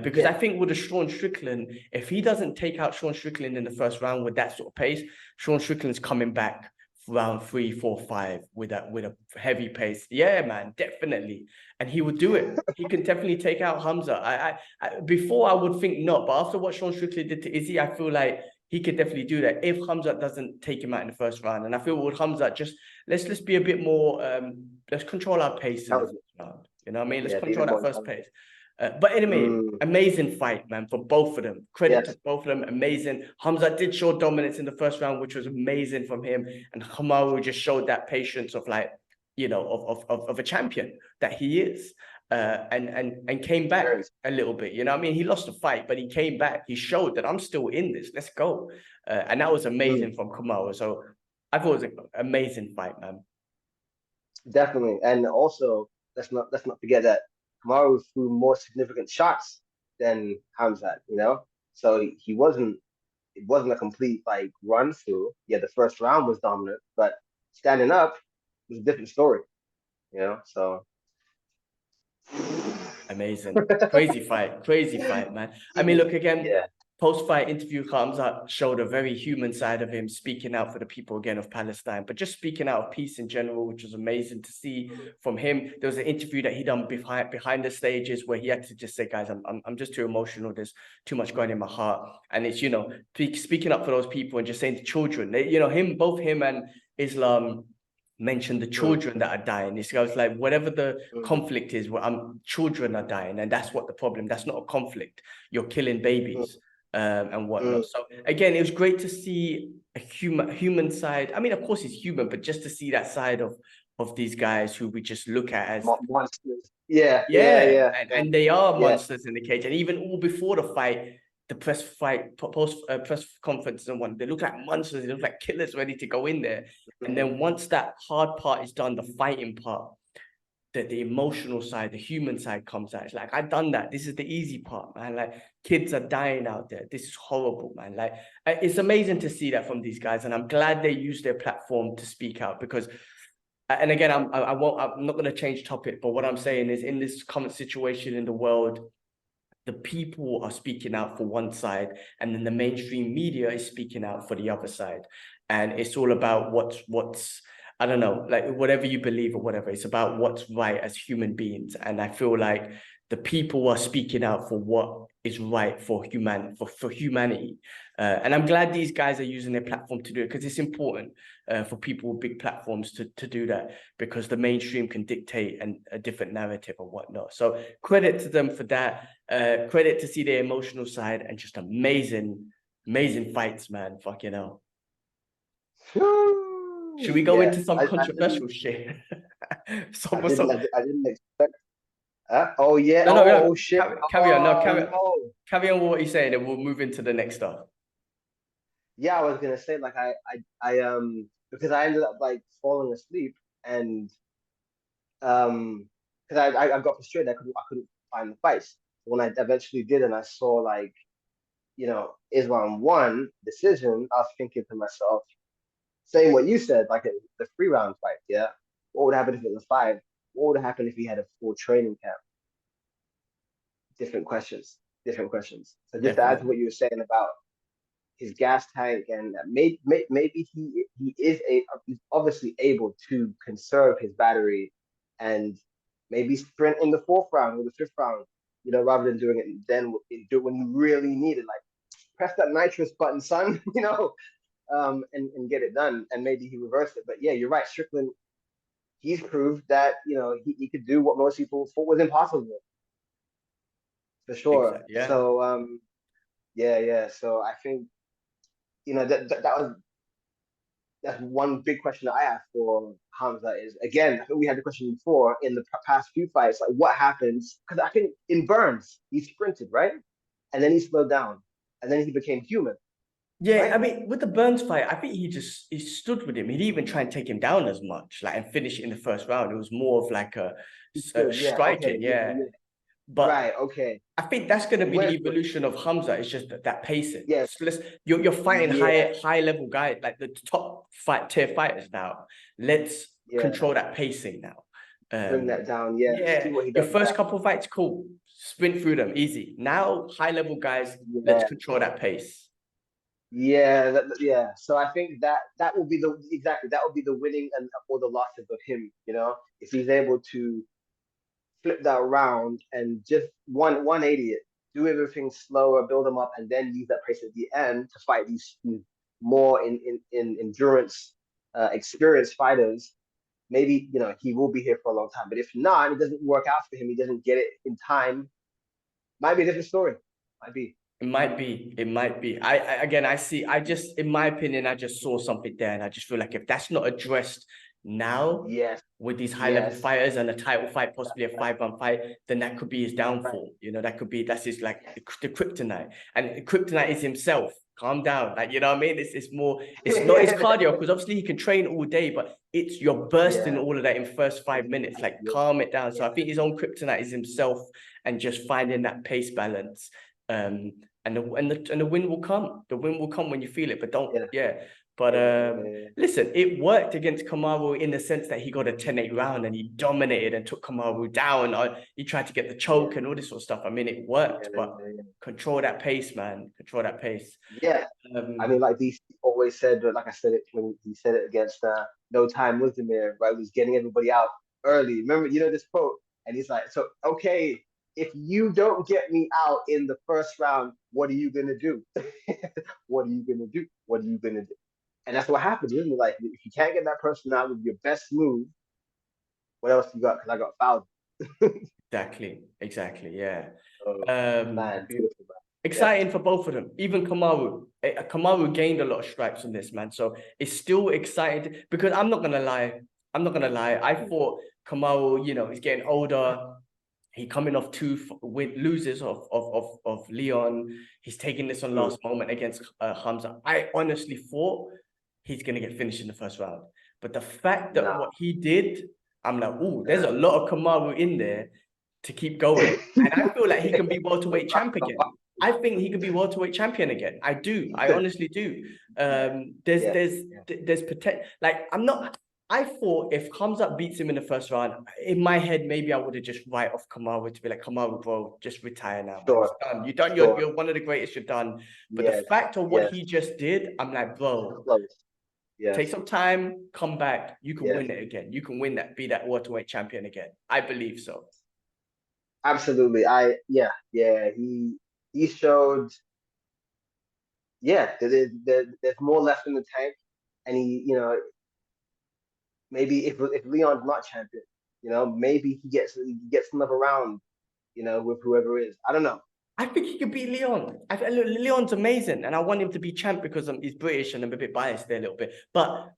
Because I think with a Sean Strickland, if he doesn't take out Sean Strickland in the first round with that sort of pace, Sean Strickland's coming back round 3, 4, 5 with a heavy pace. Yeah, man, definitely. And he would do it. He can definitely take out Khamzat. I before I would think not, but after what Sean Strickland did to Izzy, I feel like he could definitely do that if Khamzat doesn't take him out in the first round. And I feel with Khamzat, just let's be a bit more let's control our pace in the first round. You know what I mean? Let's control that first pace. But anyway, amazing fight, man, for both of them. Credit to both of them, amazing. Khamzat did show dominance in the first round, which was amazing from him. And Kamaru just showed that patience of like, you know, of a champion that he is. And came back a little bit. You know what I mean? He lost the fight, but he came back. He showed that I'm still in this. Let's go. And that was amazing from Kamaru. So I thought it was an amazing fight, man. Definitely. And also, let's not forget that Kamaru threw more significant shots than Khamzat, you know? So it wasn't a complete like run through. Yeah, the first round was dominant, but standing up was a different story, you know? So amazing. Crazy fight, man. I mean, look again, post-fight interview, Khamzat showed a very human side of him, speaking out for the people again of Palestine, but just speaking out of peace in general, which was amazing to see from him. There was an interview that he done behind the stages where he had to just say, guys, I'm just too emotional. There's too much going in my heart. And it's, you know, speaking up for those people and just saying to children, you know, both him and Islam mentioned the children that are dying. This goes like, whatever the conflict is, children are dying, and that's what the problem. That's not a conflict. You're killing babies and whatnot. So again, it was great to see a human side. I mean, of course, he's human, but just to see that side of these guys who we just look at as monsters. And they are monsters in the cage. And even all before the fight, the press conference and one, they look like monsters, they look like killers ready to go in there. And then once that hard part is done, the fighting part, the emotional side, the human side comes out. It's like, I've done that. This is the easy part, man. Like, kids are dying out there. This is horrible, man. Like, it's amazing to see that from these guys. And I'm glad they use their platform to speak out, because and again, I'm not going to change topic, but what I'm saying is, in this current situation in the world, the people are speaking out for one side, and then the mainstream media is speaking out for the other side. And it's all about what's I don't know, like whatever you believe or whatever, it's about what's right as human beings. And I feel like the people are speaking out for what is right for humanity. And I'm glad these guys are using their platform to do it, because it's important for people with big platforms to do that, because the mainstream can dictate a different narrative or whatnot. So credit to them for that. Credit to see their emotional side, and just amazing fights, man. Fucking hell. Should we go into some controversial shit? I didn't expect. Oh yeah. No. Oh shit. Carry on. No, carry on with what you're saying, and we'll move into the next stuff. Yeah, I was gonna say, like, I because I ended up like falling asleep, and because I got frustrated. I couldn't find the fights. When I eventually did, and I saw, like, you know, Islam won decision, I was thinking to myself, saying what you said, like the 3 round fight, yeah. What would happen if it was 5? What would happen if he had a full training camp? Different questions. So just to add to what you were saying about his gas tank, and maybe he's obviously able to conserve his battery, and maybe sprint in the 4th round or the 5th round, you know, rather than doing it then do it when you really need it, like press that nitrous button, son, you know, and get it done. And maybe he reversed it. But yeah, you're right, Strickland, he's proved that, you know, he could do what most people thought was impossible, for sure. Exactly, yeah. So so I think, you know, that's one big question that I have for Khamzat is, again, I think we had the question before in the past few fights, like what happens? Because I think in Burns, he sprinted, right? And then he slowed down, and then he became human. Yeah, right? I mean, with the Burns fight, I think he stood with him. He didn't even try and take him down as much, like, and finish it in the first round. It was more of like He a stood, yeah, okay, striking, yeah, yeah. yeah, But right, okay. I think that's going to He be the went for it. evolution of Khamzat. It's just that pacing. Yes, So you're fighting yeah, high level guys, like the top tier fighters now. Let's yeah. control that pacing now. Bring Um, that down, yeah. See yeah, what he your does with first that. couple of fights, cool. Sprint through them, easy. Now, high level guys, let's Yeah, control that pace. yeah, yeah. So I think that will be the exactly that will be the winning and or the losses of him. If he's able to flip that around and just 180 it, do everything slower, build them up, and then use that pace at the end to fight these more in endurance, experienced fighters. Maybe he will be here for a long time. But if not, it doesn't work out for him. He doesn't get it in time. Might be a different story. Might be. It might be. It might be. Again, I see. I just, in my opinion, I just saw something there, and I just feel like if that's not addressed now Yes. with these high level Yes. fighters and a title fight, possibly a 5-1 fight, then that could be his Right. downfall. That's his like the kryptonite, and kryptonite is himself. Calm down, like you know what I mean. It's more. It's not his cardio because obviously he can train all day, but it's you're bursting Yeah. all of that in first 5 minutes. Like Yeah. calm it down. So I Yeah. think his own kryptonite is himself and just finding that pace balance. And the win will come. The win will come when you feel it, but don't, Yeah. yeah. But Yeah. listen, it worked against Kamaru in the sense that he got a 10-8 round and he dominated and took Kamaru down. He tried to get the choke and all this sort of stuff. I mean, it worked, but control that pace, man. Control that pace. Yeah. I mean, like DC always said, like I said it when he said it against No Time Muzdamir, right? He was getting everybody out early. Remember, this quote, and he's like, "So okay, if you don't get me out in the first round, what are you gonna do? What are you gonna do? What are you gonna do?" And that's what happened, isn't it? Like, if you can't get that person out with your best move, what else you got? Because I got fouled. Exactly. Yeah. Oh, Um, man, beautiful, man. Yeah, Exciting for both of them. Even Kamaru. Kamaru gained a lot of stripes on this, man. So it's still exciting because I'm not gonna lie. I'm not gonna lie. I thought Kamaru, he's getting older. He coming off two with losers of Leon. He's taking this on last moment against Khamzat. I honestly thought he's gonna get finished in the first round. But the fact that nah. what he did, I'm like, oh, there's a lot of Kamaru in there to keep going. And I feel like he can be welterweight champ again. I think he could be welterweight champion again. I do. I honestly do. Yeah, There's potential. Like I thought if Khamzat beats him in the first round, in my head maybe I would have just write off Kamaru to be like, Kamaru, bro, just retire now, man. sure, It's done. You're done. sure. You're one of the greatest. You're done. But the Yes, fact of what yes, he just did, I'm like, bro, close. Yes, take some time, come back. You can yes, win it again. You can win that, be that welterweight champion again. I believe so. absolutely. Yeah. He showed. Yeah, there's more left in the tank, and maybe if Leon's not champion, maybe he gets another round, with whoever is. I don't know. I think he could beat Leon. Leon's amazing, and I want him to be champ because he's British and I'm a bit biased there a little bit. But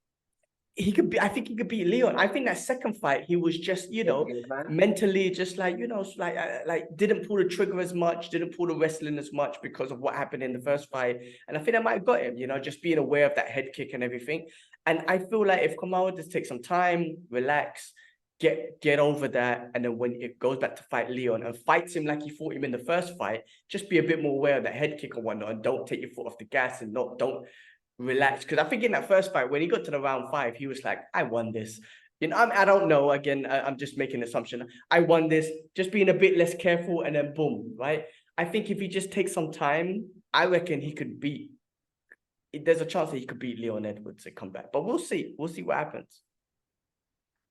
he could be. I think he could beat Leon. I think that second fight, he was just, mentally just like, like didn't pull the trigger as much, didn't pull the wrestling as much because of what happened in the first fight. And I think that might have got him, just being aware of that head kick and everything. And I feel like if Kamaru just takes some time, relax, get over that, and then when it goes back to fight Leon and fights him like he fought him in the first fight, just be a bit more aware of that head kick and whatnot, and don't take your foot off the gas and don't relax. Because I think in that first fight, when he got to the round 5, he was like, I won this. I don't know. Again, I'm just making an assumption. I won this, just being a bit less careful, and then boom, right? I think if he just takes some time, I reckon he could beat. There's a chance that he could beat Leon Edwards and come back. But we'll see. We'll see what happens.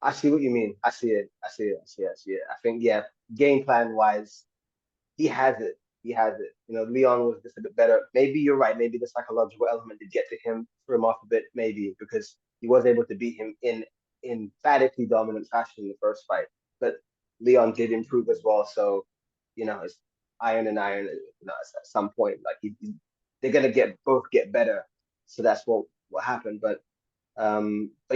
I see what you mean. I see it. I see it. I see it. I see it. I think, yeah, game plan wise, he has it. He has it. Leon was just a bit better. Maybe you're right. Maybe the psychological element did get to him, threw him off a bit, maybe because he was able to beat him in emphatically dominant fashion in the first fight. But Leon did improve as well. So, it's iron and iron. At some point, like they're gonna both get better. So that's what happened. But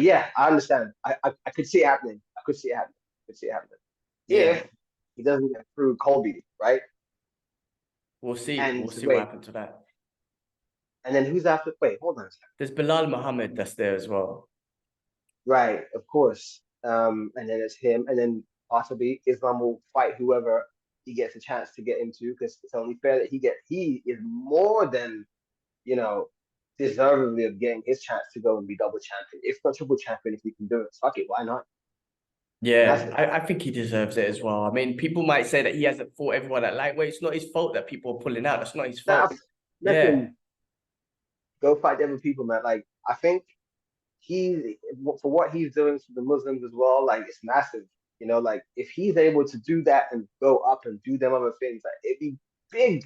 yeah, I understand. I could see it happening. I could see it happening. I could see it happening. Yeah, If he doesn't get through Colby, right? we'll see. And We'll see what wait, happens to that. And then who's after? Wait, hold on a second. There's Bilal Muhammad that's there as well. Right, of course. And then it's him, and then possibly Islam will fight whoever he gets a chance to get into, because it's only fair that he is more than, you know, deservedly of getting his chance to go and be double champion. If not triple champion, if he can do it, fuck it, why not? Yeah, Massive. I think he deserves it as well. I mean, people might say that he hasn't fought everyone at lightweight. It's not his fault that people are pulling out. That's not his Now, fault. Yeah, listen, go fight the other people, man. Like, I think he, for what he's doing to the Muslims as well, like, it's massive. You know, like, if he's able to do that and go up and do them other things, like, it'd be big,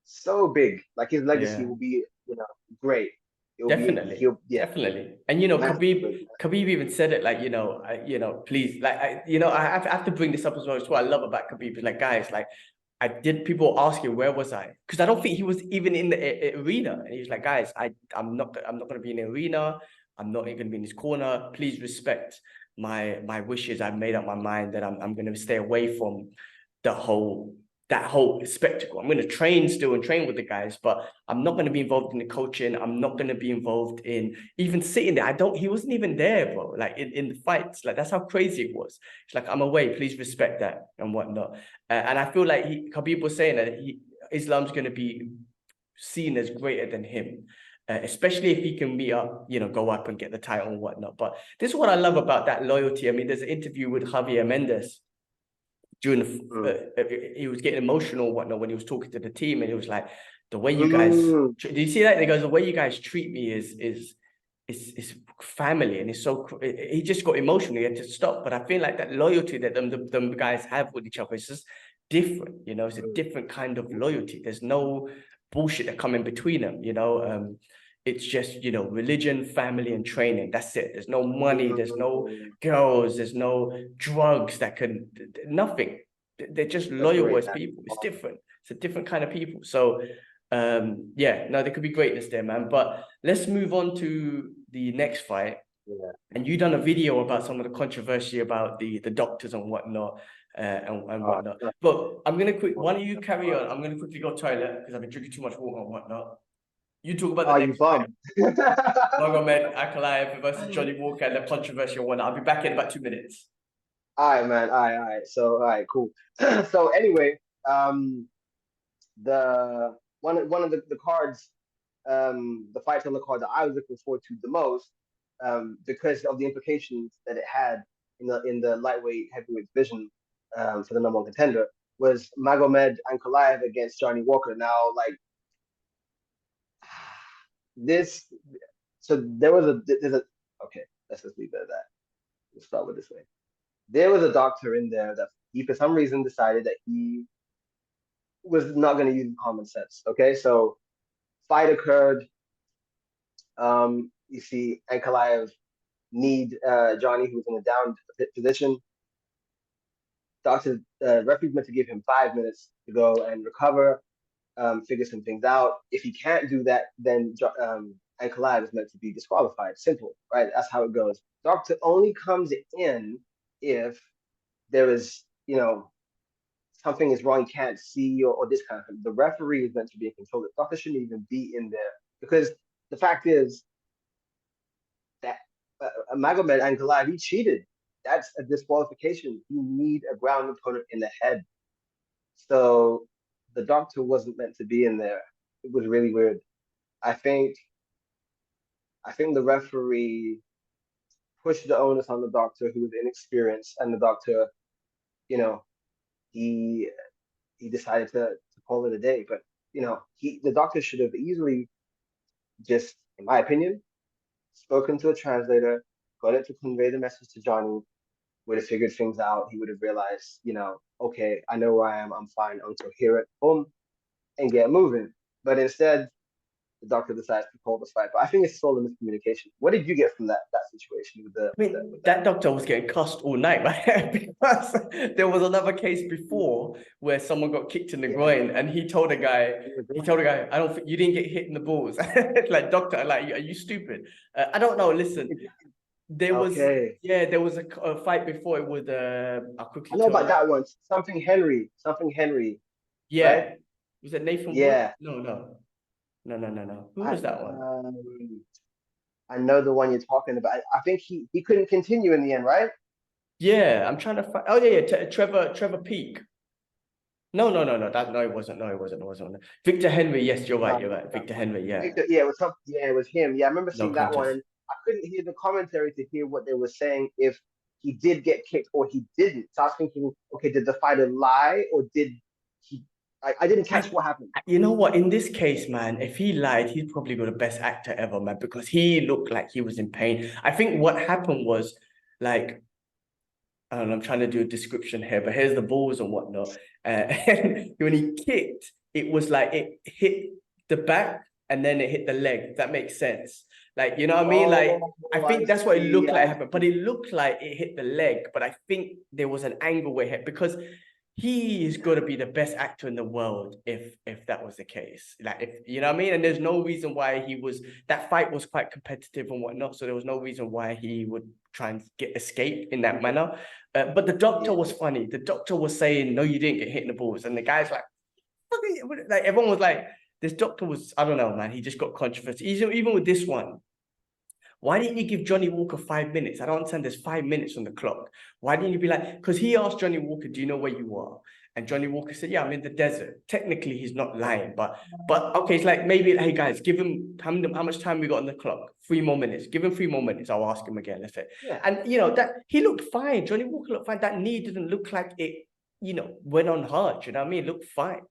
so big. Like, his legacy yeah. will be, great. It'll be, Definitely, yeah, definitely. And massive. Khabib even said it like, please, like, I have to bring this up as well. It's what I love about Khabib. Like, guys, like, people asking where was I? Because I don't think he was even in the arena. And he's like, guys, I'm not going to be in the arena. I'm not going to be in this corner. Please respect my wishes. I've made up my mind that I'm going to stay away from the that whole spectacle. I'm going to train still and train with the guys, but I'm not going to be involved in the coaching. I'm not going to be involved in even sitting there. He wasn't even there, bro. Like in the fights, like that's how crazy it was. It's like, I'm away. Please respect that and whatnot. And I feel like Khabib was saying that Islam's going to be seen as greater than him. Especially if he can go up and get the title and whatnot. But this is what I love about that loyalty. I mean, there's an interview with Javier Mendes during he was getting emotional and whatnot when he was talking to the team, and he was like, the way you guys did you see that? He goes, the way you guys treat me is family, and it's so he just got emotional. He had to stop. But I feel like that loyalty that them guys have with each other is just different. It's a different kind of loyalty. There's no bullshit that come in between them. It's just, religion, family, and training. That's it. There's no money. There's no girls. There's no drugs nothing. They're just loyal Separate as that. people. It's different. It's a different kind of people. So, yeah, no, there could be greatness there, man. But let's move on to the next fight. Yeah. And you done a video about some of the controversy about the doctors and whatnot. And whatnot. But I'm gonna why don't you carry on? I'm gonna quickly go toilet because I've been drinking too much water and whatnot. You talk about the You next fight. bum. Magomed, Ankalaev versus Johnny Walker and the controversy and whatnot. I'll be back in about 2 minutes. All right, man. All right. So, all right, cool. So anyway, the one of the cards, the fights on the card that I was looking forward to the most, because of the implications that it had in the lightweight heavyweight division, for the number one contender, was Magomed Ankalaev against Johnny Walker. Now, like, this, so there's a okay. Let's just leave it at that. Let's start with this way. There was a doctor in there that he, for some reason, decided that he was not going to use common sense. Okay, so fight occurred. You see, Ankalaev need Johnny, who was in a down position. Doctor referee's meant to give him 5 minutes to go and recover, figure some things out. If he can't do that, then Ankalaev is meant to be disqualified. Simple, right? That's how it goes. Doctor only comes in if there is, something is wrong, you can't see, or this kind of thing. The referee is meant to be in control. The doctor shouldn't even be in there, because the fact is that Magomed Ankalaev, he cheated. That's a disqualification. You need a ground opponent in the head. So the doctor wasn't meant to be in there. It was really weird. I think the referee pushed the onus on the doctor, who was inexperienced, and the doctor, you know, he decided to call it a day. But the doctor should have easily just, in my opinion, spoken to a translator, got it to convey the message to Johnny, would have figured things out. He would have realized, okay, I know where I am, I'm fine, until hear it, boom, and get moving. But instead, the doctor decides to call the fight. But I think it's still a miscommunication. What did you get from that situation with the? I mean, that doctor was getting cussed all night, right? Because there was another case before where someone got kicked in the groin, and he told a guy, I don't think you didn't get hit in the balls. Like, doctor, like, are you stupid? I don't know. Listen, there was a fight before it with I'll quickly I know tell about you. that one. Something Henry. Yeah. Right? Was it Nathan Wood? Yeah. No. No. Who I was that one? I know the one you're talking about. I think he couldn't continue in the end, right? Yeah, I'm trying to find. Oh yeah, Trevor Peak. No. No, it wasn't. No, it wasn't. Victor Henry. Yes, you're right. No, You're right. Victor Henry. Yeah, Victor, yeah, it was yeah, it was him. Yeah, I remember no seeing that one, contest. and I couldn't hear the commentary to hear what they were saying if he did get kicked or he didn't. So I was thinking, okay, did the fighter lie or did he? I didn't catch what happened. You know what? In this case, man, if he lied, he's probably got the best actor ever, man, because he looked like he was in pain. I think what happened was like, I don't know, I'm trying to do a description here, but here's the balls and whatnot. And when he kicked, it was like it hit the back and then it hit the leg. If that makes sense. Like, you know what I mean? Like, Oh, I I think that's what it see. looked like I happened, but see. it looked like it hit the leg. But I think there was an angle where it hit because he is going to be the best actor in the world if that was the case. Like, if you know what I mean? And there's no reason why that fight was quite competitive and whatnot. So there was no reason why he would try and escape in that manner. But the doctor Yeah. was funny. The doctor was saying, "No, you didn't get hit in the balls," and the guy's like everyone was like, "This doctor was, I don't know, man. He just got controversy." Even with this one, why didn't you give Johnny Walker 5 minutes? I don't understand. There's 5 minutes on the clock. Why didn't you be like? Because he asked Johnny Walker, "Do you know where you are?" And Johnny Walker said, "Yeah, I'm in the desert." Technically, he's not lying, but okay, it's like maybe, hey guys, give him how much time we got on the clock? 3 more minutes. Give him 3 more minutes. I'll ask him again. Let's say. Yeah. And that he looked fine. Johnny Walker looked fine. That knee didn't look like it, went on hard. You know what I mean? It looked fine.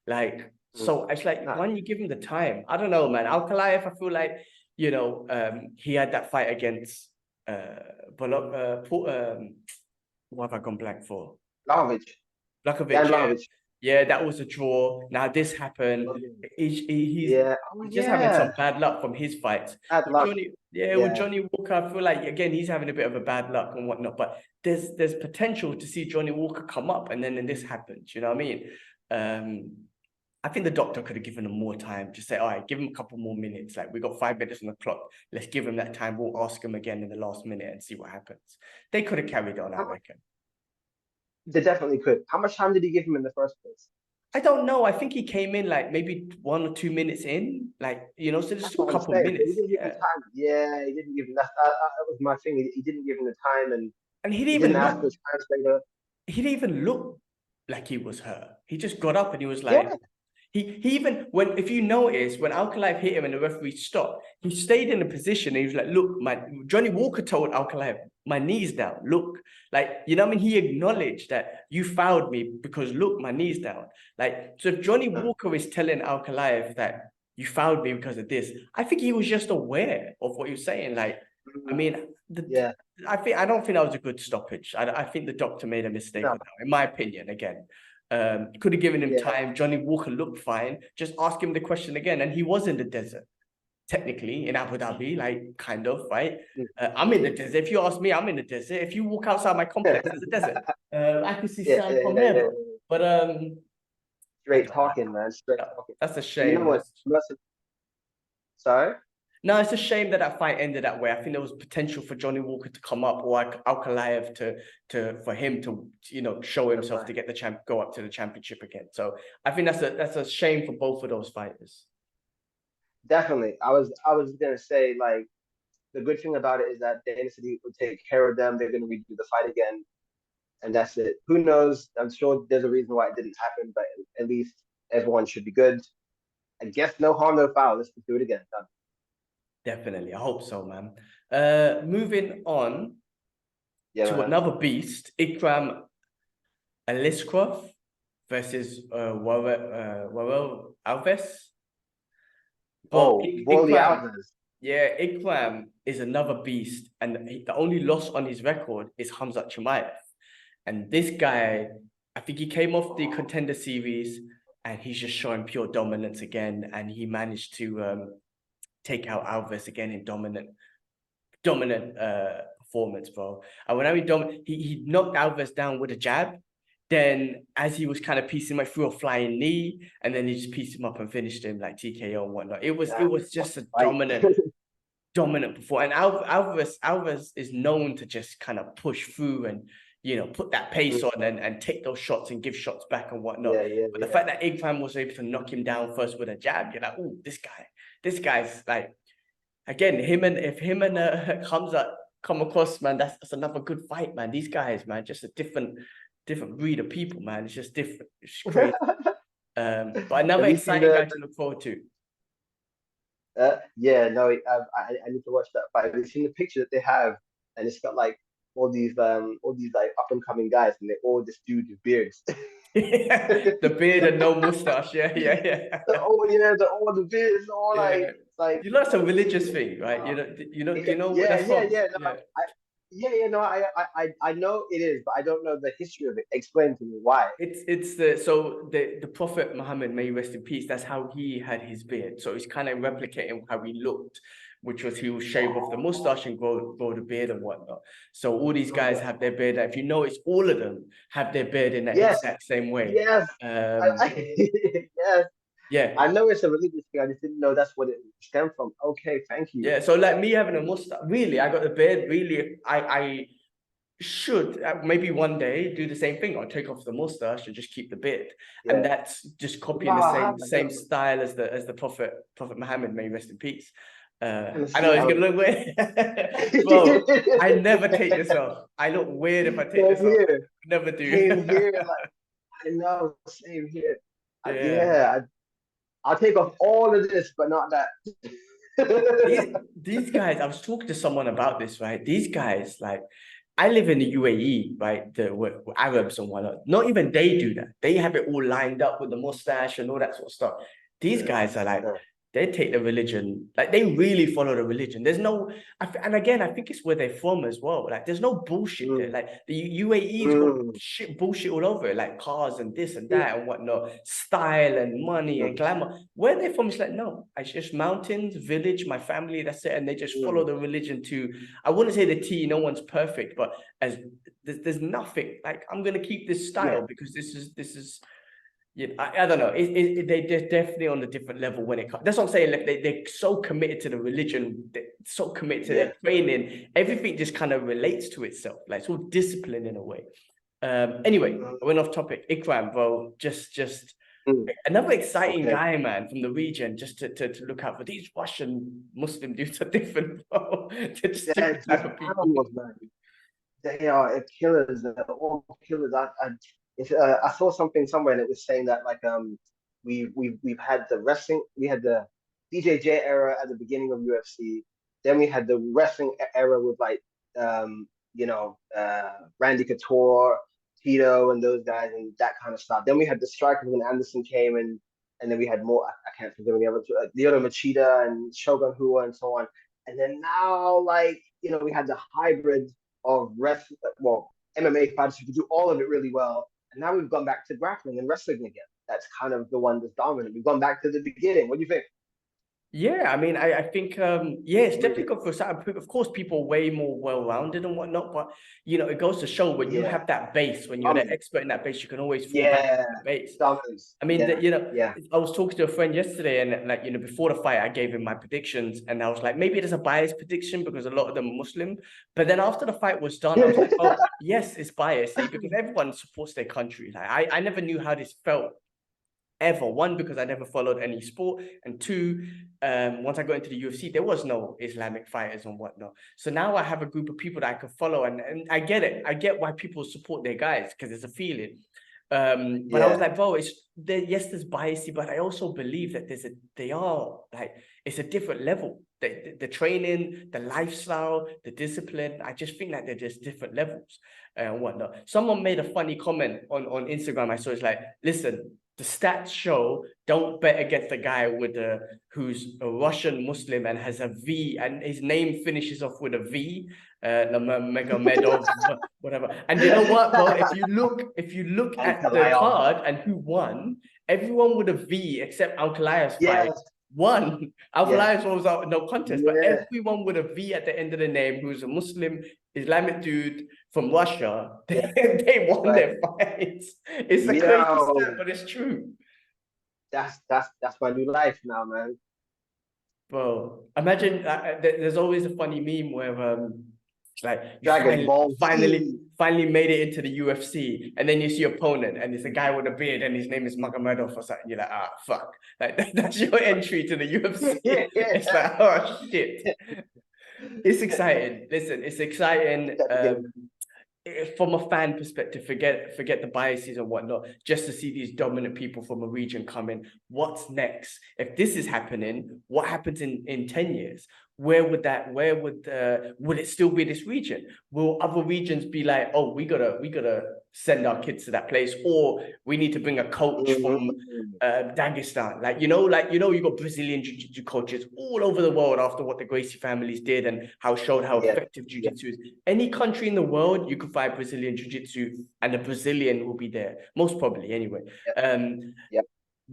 Like, so it's like, Nah. why don't you give him the time? I don't know, man. Ankalaev, I feel like, he had that fight against what have I gone blank for? Blahovic. Blakovic, Dan yeah. Blahovic. Yeah, that was a draw. Now this happened. He's Yeah. Oh just having yeah. some bad luck from his fights. Bad With luck. Johnny, with Yeah. Johnny Walker, I feel like again he's having a bit of a bad luck and whatnot. But there's potential to see Johnny Walker come up, and then this happens. You know what I mean? I think the doctor could have given him more time. Just say, all right, give him a couple more minutes. Like, we got 5 minutes on the clock. Let's give him that time. We'll ask him again in the last minute and see what happens. They could have carried on, I reckon. They definitely could. How much time did he give him in the first place? I don't know. I think he came in like maybe 1 or 2 minutes in. Like, so there's That's still a what I'm couple of saying. So he minutes. didn't give him Yeah. time. Yeah, he didn't give him that was my thing. He didn't give him the time, and And he he didn't didn't even ask look, the translator. he didn't even look like he was hurt. He just got up and he was like, Yeah, He even if you notice, when Ankalaev hit him and the referee stopped, he stayed in a position and he was like, look, Johnny Walker told Ankalaev, my knee's down. Look, like, you know what I mean? He acknowledged that you fouled me because look, my knee's down. Like, so if Johnny Walker is telling Ankalaev that you fouled me because of this, I think he was just aware of what he was saying. Like, I mean, yeah. I don't think that was a good stoppage. I think the doctor made a mistake No, with that, in my opinion, again. Could have given him yeah. time. Johnny Walker looked fine. Just ask him the question again. And he was in the desert, technically, in Abu Dhabi, like, kind of, right? I'm in the desert. If you ask me, I'm in the desert. If you walk outside my complex, there's a desert. I can see Yeah, sun yeah, from yeah, here, yeah, bro. yeah. But I Straight don't know. talking, man. Straight talking. That's a You know shame. what? Sorry? No, it's a shame that fight ended that way. I think there was potential for Johnny Walker to come up, or Ankalaev for him to show himself to get the go up to the championship again. So I think that's a shame for both of those fighters. Definitely. I was gonna say, like, the good thing about it is that the City will take care of them. They're gonna redo the fight again, and that's it. Who knows? I'm sure there's a reason why it didn't happen, but at least everyone should be good. I guess no harm, no foul. Let's just do it again. Done. Definitely, I hope so, man. Moving on Yeah, to man. another beast, Ikram Aliskerov versus Warlley Alves. Bro, Oh, Warlley Ikram, Alves. yeah, Ikram is another beast, and the only loss on his record is Khamzat Chimaev. And this guy, I think he came off the Contender Series, and he's just showing pure dominance again, and he managed to take out Alves again in dominant performance, bro. And when I mean he knocked Alves down with a jab. Then, as he was kind of piecing him up, through a flying knee, and then he just pieced him up and finished him like TKO and whatnot. It was just a dominant performance. And Alves is known to just kind of push through and put that pace on and take those shots and give shots back and whatnot. Yeah, But the fact that Ikram was able to knock him down first with a jab, you're like, oh, this guy's like, again, if him and Khamzat come across, man, that's another good fight, man. These guys, man, just a different breed of people, man. It's just different. It's crazy. But another Have you seen exciting guy to look forward to. Yeah, no, I need to watch that fight. Have you seen the picture that they have? And it's got like all these like up and coming guys, and they all just dudes with beards. The beard and no mustache. Yeah. Oh yeah, all the beards, all Yeah. like That's a religious thing, right? Do you know what that's from? yeah. No, no, I know it is, but I don't know the history of it. Explain to me why. It's the Prophet Muhammad, may he rest in peace, that's how he had his beard. So he's kind of replicating how he looked, which was he will shave off the mustache and grow the beard and whatnot. So all these guys have their beard. If you notice, all of them have their beard in that exact same way. Yes. Yes. Yeah. I know it's a religious thing. I just didn't know that's what it stemmed from. Okay, thank you. Yeah. So like me having a mustache, really, I got the beard. Really, I should maybe one day do the same thing or take off the mustache and just keep the beard. And that's just copying the same style as the Prophet Muhammad, may he rest in peace. I know it's gonna look weird. Bro, I never take this off. I look weird if I take this off. Never do. Same here. Like, I know, same here. I'll take off all of this, but not that. These guys, I was talking to someone about this, right? These guys, like, I live in the UAE, right? The Arabs and whatnot. Not even they do that. They have it all lined up with the mustache and all that sort of stuff. These guys are like, they take the religion, like they really follow the religion. There's no, and again, I think it's where they're from as well. Like, there's no bullshit there. Like the UAE's got shit bullshit all over it, like cars and this and that and whatnot, style and money and glamour. Where they're from, it's like, no, it's just mountains, village, my family, that's it. And they just follow the religion to, I wouldn't say the T, no one's perfect, but as there's nothing, like, I'm going to keep this style because this is, yeah, I don't know. They're definitely on a different level when it comes. That's what I'm saying. Like they're so committed to the religion, they're so committed to their training. Everything just kind of relates to itself. Like it's all discipline in a way. Anyway, I went off topic. Ikram, bro, just another exciting guy, man, from the region. Just to look out for. These Russian Muslim dudes are different, bro. They're just different type of people. Man. They are killers. They're all killers. I saw something somewhere and it was saying that like we've had the wrestling, we had the BJJ era at the beginning of UFC, then we had the wrestling era with like Randy Couture, Tito, and those guys and that kind of stuff. Then we had the strikers when Anderson came and then we had more. I can't think of any other. Lyoto Machida and Shogun Rua and so on. And then now like we had the hybrid of MMA fighters who could do all of it really well. And now we've gone back to grappling and wrestling again. That's kind of the one that's dominant. We've gone back to the beginning. What do you think? Yeah, I mean, I think, it's definitely good for something. Of course, people are way more well-rounded and whatnot, but, it goes to show when you have that base, when you're the expert in that base, you can always fall back to that base. I mean, I was talking to a friend yesterday and like, before the fight, I gave him my predictions and I was like, maybe there's a biased prediction because a lot of them are Muslim. But then after the fight was done, I was like, oh, yes, it's biased because everyone supports their country. Like, I never knew how this felt. Ever. One, because I never followed any sport, and two, once I got into the UFC, there was no Islamic fighters and whatnot. So now I have a group of people that I can follow, and I get it. I get why people support their guys because there's a feeling. But I was like, bro, there's bias, but I also believe that it's a different level. The training, the lifestyle, the discipline. I just think that they're just different levels and whatnot. Someone made a funny comment on Instagram. I saw it's like, listen, the stats show don't bet against the guy who's a Russian Muslim and has a V and his name finishes off with a V, Nurmagomedov, whatever. And you know what, bro? If you look at the card and who won, everyone with a V except Ankalaev's fight won. Ankalaev's was out no contest, but everyone with a V at the end of the name who's a Muslim Islamic dude from Russia, they won their fights. It's a crazy stat, but it's true. That's my new life now, man. Bro, imagine there's always a funny meme where It's like you Dragon Ball Z. finally made it into the UFC, and then you see your opponent, and it's a guy with a beard, and his name is Magomedov or something. You're like, ah, fuck. Like that's your entry to the UFC. It's like, oh shit. It's exciting. Listen, it's exciting. From a fan perspective, forget the biases and whatnot, just to see these dominant people from a region come in. What's next? If this is happening, what happens in 10 years? Where would it still be this region? Will other regions be like, oh, we gotta send our kids to that place, or we need to bring a coach from Dagestan? You got Brazilian jiu-jitsu coaches all over the world after what the Gracie families did and showed how effective jiu-jitsu is. Any country in the world, you could find Brazilian jiu-jitsu and a Brazilian will be there, most probably anyway.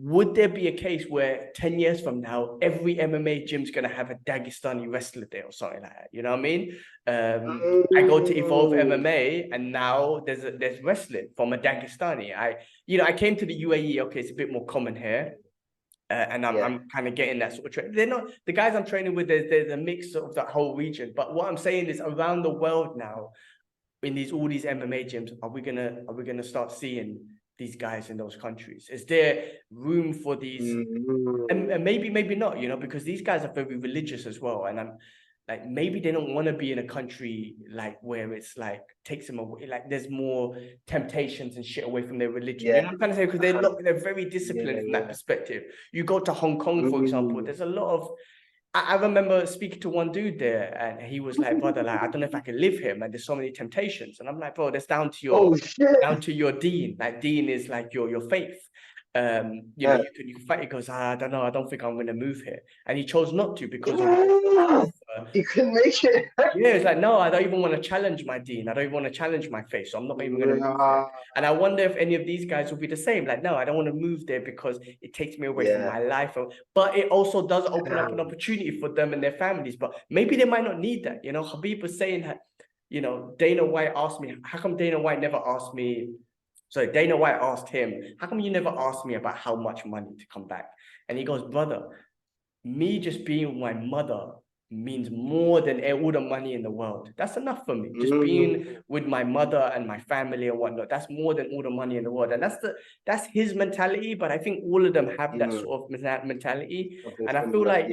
Would there be a case where 10 years from now, every MMA gym's going to have a Dagestani wrestler there or something like that? You know what I mean? I go to Evolve MMA and now there's wrestling from a Dagestani. I came to the UAE. Okay, it's a bit more common here. And I'm kind of getting that sort of training. They're not the guys I'm training with. There's a mix of that whole region. But what I'm saying is, around the world now, in all these MMA gyms, are we gonna start seeing these guys in those countries? Is there room for these? And maybe not, because these guys are very religious as well. And I'm like, maybe they don't want to be in a country like where it's like takes them away, like there's more temptations and shit away from their religion. You know what I'm trying to say? Because they're very disciplined from that perspective. You go to Hong Kong, for example, there's a lot of. I remember speaking to one dude there, and he was like, "Brother, like, I don't know if I can live here, man. There's so many temptations." And I'm like, "Bro, that's down to your deen. Like, deen is like your faith. You can fight." He goes, "I don't know. I don't think I'm going to move here." And he chose not to because of he couldn't make it. It's like, no, I don't even want to challenge my deen. I don't even want to challenge my faith. So I'm not even going to move there. And I wonder if any of these guys will be the same. Like, no, I don't want to move there because it takes me away from my life. But it also does open up an opportunity for them and their families. But maybe they might not need that. Habib was saying that, Dana White asked me, how come Dana White never asked me? So Dana White asked him, how come you never asked me about how much money to come back? And he goes, brother, me just being with my mother means more than all the money in the world. That's enough for me. Just being with my mother and my family and whatnot, that's more than all the money in the world. And that's his mentality, but I think all of them have that sort of mentality. And I feel like,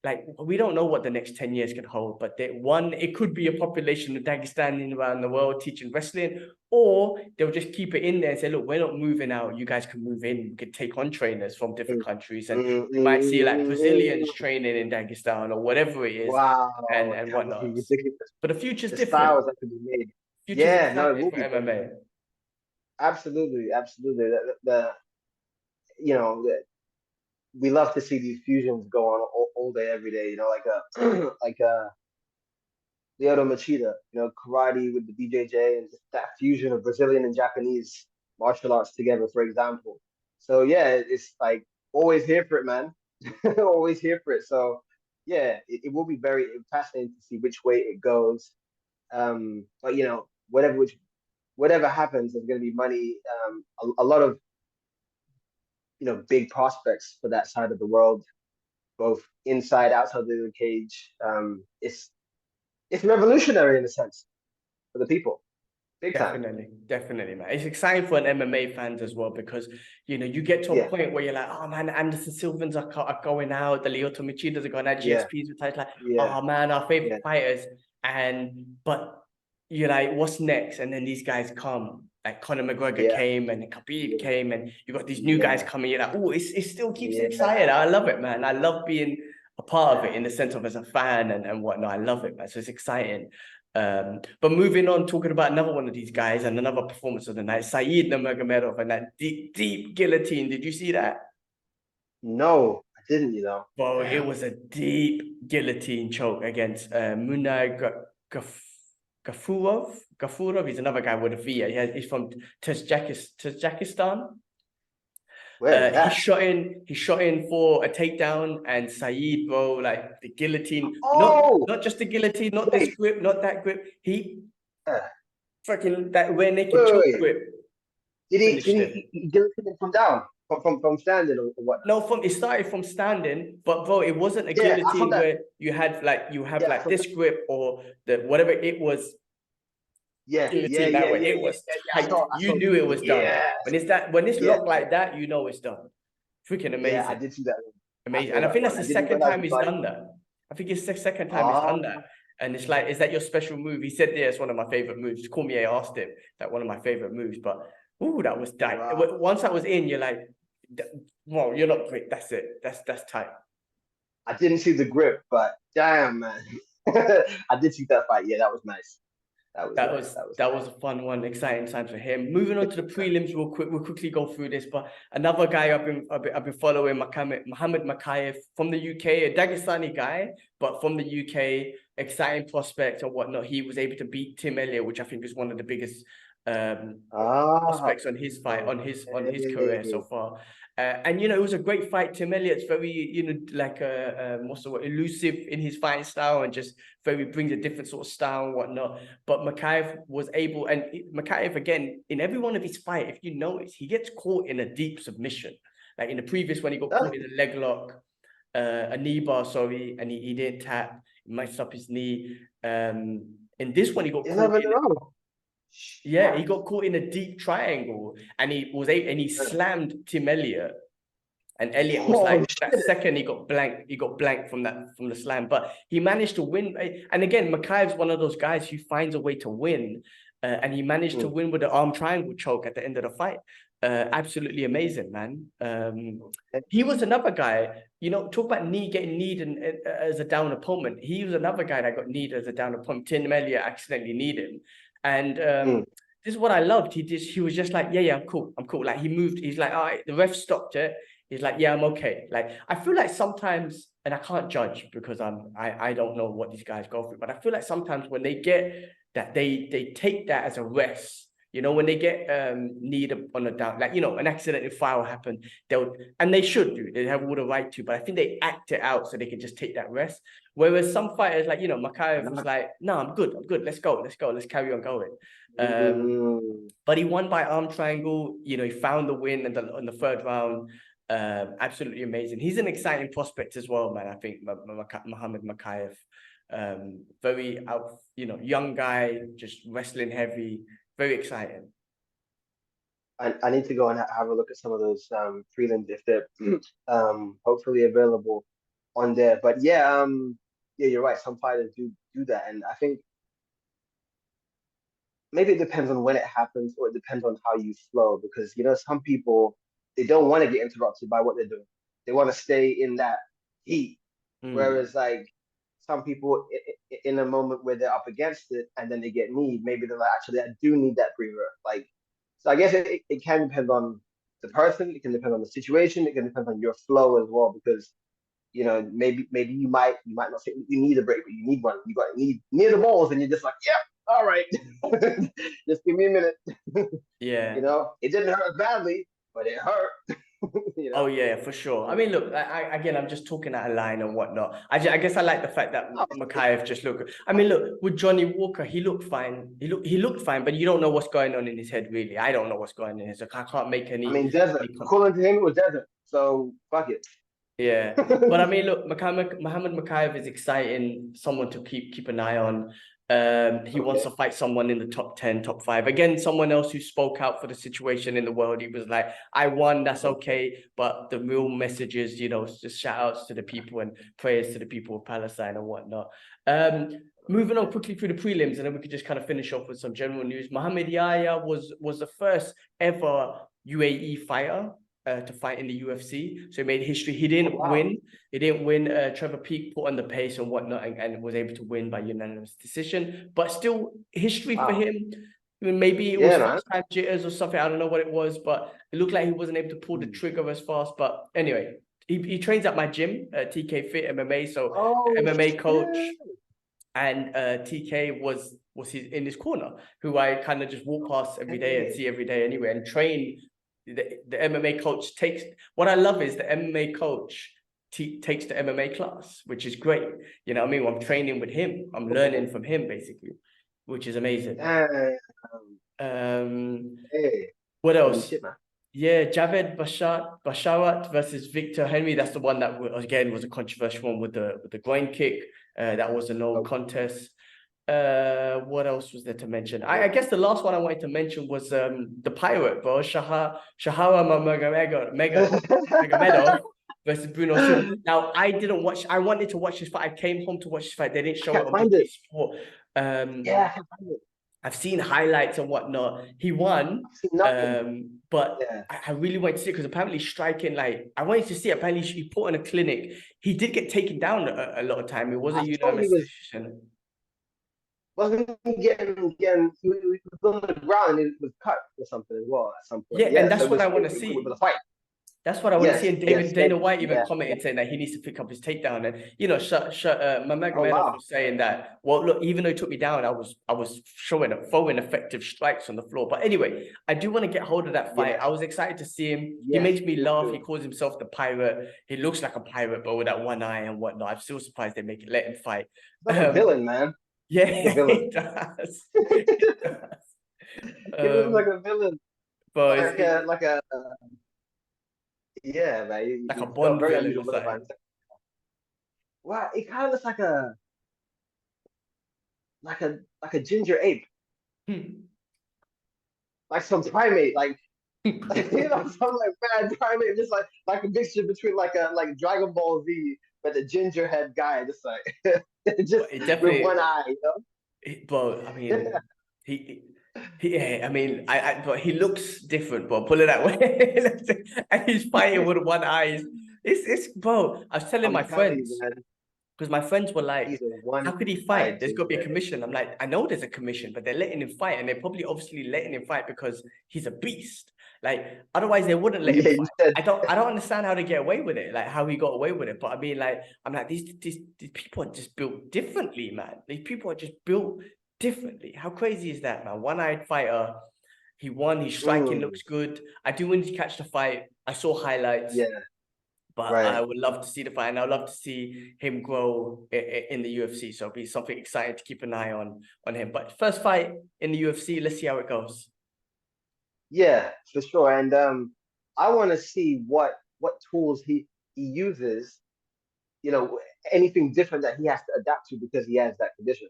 like we don't know what the next 10 years can hold, but it could be a population of Dagestani around the world teaching wrestling, or they'll just keep it in there and say, look, we're not moving out. You guys can move in. You can take on trainers from different countries, and you might see like Brazilians training in Dagestan or whatever it is, and whatnot. But the future's different. Styles that could be made. It will be for MMA. Absolutely. We love to see these fusions go on all day, every day. Like Lyoto Machida, karate with the BJJ, and just that fusion of Brazilian and Japanese martial arts together, for example. So it's like always here for it, man. Always here for it. So it will be very fascinating to see which way it goes. But whatever happens, there's going to be money. A lot of big prospects for that side of the world, both inside, outside of the cage. It's revolutionary in a sense for the people. Big time. Definitely, man. It's exciting for an MMA fans as well, because you get to a point where you're like, oh man, Anderson Silvans are going out, the Lyoto Machidas are going out, GSPs with titles, like, oh man, our favorite fighters. But you're like, what's next? And then these guys come. Like Conor McGregor came, and Khabib came, and you got these new guys coming. You're like, oh, it still keeps you excited. I love it, man. I love being a part of it in the sense of as a fan and whatnot. I love it, man. So it's exciting. But moving on, talking about another one of these guys and another performance of the night, Saeed Nurmagomedov, and that deep guillotine. Did you see that? No, I didn't. Well, it was a deep guillotine choke against Muin Gafurov. He's another guy with a V. He's from Tajikistan. He shot in for a takedown, and Saeed, bro, like the guillotine, not just the guillotine, not this grip, not that grip. He fucking that rear naked choke grip. Did he guillotine him from down? from standing or what? No, it started from standing, but bro, it wasn't a Yeah, I thought guillotine that. where you have Yeah, I thought this that. grip or the whatever it was. Yeah, yeah, Guillotine yeah, that way. yeah, It yeah, was yeah, yeah. tight. I You saw. knew it was done. Yeah, When it's yeah, locked like that, you know it's done. Freaking yeah. I amazing. did see that. I Amazing. saw And I that think that's one. the I didn't second realize time he he's got it. done that. I think it's the second time he's done Oh, that. And it's like, is that your special move? He said, yeah, it's one of my favorite moves. Cormier asked him that one of my favorite moves, but ooh, that was tight. wow. Once that was in, you're like, well, you're not great. That's it. That's tight. I didn't see the grip, but damn, man. I did see that fight. Yeah, that was nice. That was nice. That was That nice. was a fun one, exciting times for him. Moving on to the prelims, real quick. We'll quickly go through this. But another guy I've been following, Mohamed Mokaev from the UK, a Dagestani guy, but from the UK, exciting prospect and whatnot. He was able to beat Tim Elliott, which I think is one of the biggest Ah, prospects on his fight on his career so okay. far. And you know, it was a great fight. Tim Elliott's very, you know, like what's the word, elusive in his fighting style and just very brings a different sort of style and whatnot. But Mokaev was able, and Mokaev again in every one of his fight, if you notice, he gets caught in a deep submission. Like in the previous one, he got caught in a leg lock, a knee bar, sorry, and he didn't tap, he messed up his knee. In this one, he got You caught never in. know. Yeah, he got caught in a deep triangle and he slammed Tim Elliott. And Elliott was Oh like that shit. second he got blanked from the slam. But he managed to win. And again, Mokaev's one of those guys who finds a way to win. And he managed to win with the arm triangle choke at the end of the fight. Absolutely amazing, man. He was another guy, you know, talk about getting kneed as a down opponent. He was another guy that got kneed as a down opponent. Tim Elliott accidentally kneed him. And this is what I loved. He was just like, yeah, I'm cool. Like he moved. He's like, all right, the ref stopped it. He's like, yeah, I'm okay. Like I feel like sometimes, and I can't judge because I don't know what these guys go through, but I feel like sometimes when they get that, they take that as a rest. You know, when they get need on a down, like, you know, an accident if foul happened, and they should do. They have all the right to, but I think they act it out so they can just take that rest. Whereas some fighters, like, you know, Mokaev was like, no, I'm good. Let's go, let's carry on going. But he won by arm triangle. You know, he found the win in the third round. Absolutely amazing. He's an exciting prospect as well, man. I think Mohamed Mokaev, very out, you know, young guy, just wrestling heavy, very exciting. I need to go and have a look at some of those prelims if they're hopefully available on there. But yeah, yeah, you're right. Some fighters do that, and I think maybe it depends on when it happens, or it depends on how you flow. Because you know, some people they don't want to get interrupted by what they're doing. They want to stay in that heat. Whereas like some people in a moment where they're up against it and then they get need, maybe they're like, actually, I do need that breather. Like, so I guess it can depend on the person. It can depend on the situation. It can depend on your flow as well, because you know maybe you might not think you need a break, but you need one. You got need near the balls, and you're just like, yep, all right, just give me a minute. Yeah. You know, it didn't hurt badly, but it hurt. You know? Oh yeah, for sure. I mean, look, again, I'm just talking out of line and whatnot. I guess I like the fact that Mokaev just looked. I mean, look, with Johnny Walker, he looked fine. He looked fine, but you don't know what's going on in his head, really. I don't know what's going on in his head. I can't make I mean, desert. According to him, it was desert. So fuck it. Yeah, but I mean, look, Mohamed Mokaev is exciting, someone to keep an eye on. He wants to fight someone in the top 10, top 5. Again, someone else who spoke out for the situation in the world. He was like, I won, that's okay. But the real message is, you know, just shout outs to the people and prayers to the people of Palestine and whatnot. Moving on quickly through the prelims, and then we could just kind of finish off with some general news. Mohamed Yahya was the first ever UAE fighter to fight in the UFC, so he made history. He didn't win. He didn't win. Trevor Peek put on the pace and whatnot, and was able to win by unanimous decision. But still, history for him. I mean, maybe it was first time jitters or something. I don't know what it was, but it looked like he wasn't able to pull the trigger as fast. But anyway, he trains at my gym, TK Fit MMA. So MMA coach, and TK was in his corner, who I kind of just walk past every day and see every day anyway, and train. The MMA coach takes, what I love is the MMA coach takes the MMA class, which is great. You know what I mean? I'm training with him. I'm learning from him, basically, which is amazing. Hey, What else? shit, man. Yeah, Javed Basharat versus Victor Henry. That's the one that again was a controversial one with the groin kick. That was a no Oh, contest. What else was there to mention? I guess the last one I wanted to mention was the pirate, bro. Shahara Magomedov versus Bruno Silva. Now I didn't watch. I wanted to watch this fight. I came home to watch this fight. They didn't I show it can't on find it. BT Sport. Yeah, I can't find it. I've seen highlights and whatnot. He won, I've seen nothing. but Yeah. I really wanted to see it because apparently striking, like I wanted to see it. Apparently he put on a clinic. He did get taken down a lot of time. It was a I thought he unanimous was decision. wasn't he getting he was on the ground and he was cut or something as well at some point. Yeah, and Yeah, so that's it what was I want to it see. was a fight. That's what I want to see. Yes, And yes, Dana White even yeah, yeah. commented saying that he needs to pick up his takedown. And Oh Nurmagomedov wow. was saying that. Well, look, even though he took me down, I was throwing effective strikes on the floor. But anyway, I do want to get hold of that fight. Yes, I was excited to see him. He yes, makes me me laugh. He too. calls himself the pirate. He looks like a pirate, but with that one eye and whatnot. I'm still surprised they let him fight. He's like a villain, man. Yeah, He's a villain. he does. He does. He looks like a villain. But Like a yeah, man. like a He's got a Bond very villain unusual or look about something. him. Wow, he kind of looks like a ginger ape, like some primate, like some like bad primate, just like a mixture between like Dragon Ball Z, but the ginger head guy, just like just But it with one definitely, eye, but I mean, he, yeah, I mean, but he looks different, but put it that way. And he's fighting with one eye. Bro, I was telling I'm my telling you, friends, man, because my friends were he's like, a how could he one-eyed fight? There's got to be ginger a ape. commission. I'm like, I know there's a commission, but they're letting him fight. And they're probably obviously letting him fight because he's a beast. Like, otherwise they wouldn't let him Yeah, you fight. said I don't understand how they get away with it, like how he got away with it. But I mean, like, I'm like, these people are just built differently, man. These people are just built differently. How crazy is that, man? One-eyed fighter. He won. His striking mm, looks good. I do want to catch the fight. I saw highlights, yeah, but I right. would love to see the fight, and I'd love to see him grow in the UFC. So it'll be something exciting to keep an eye on him. But first fight in the UFC, let's see how it goes. Yeah, for sure. And I want to see what tools he uses, you know, anything different that he has to adapt to because he has that condition.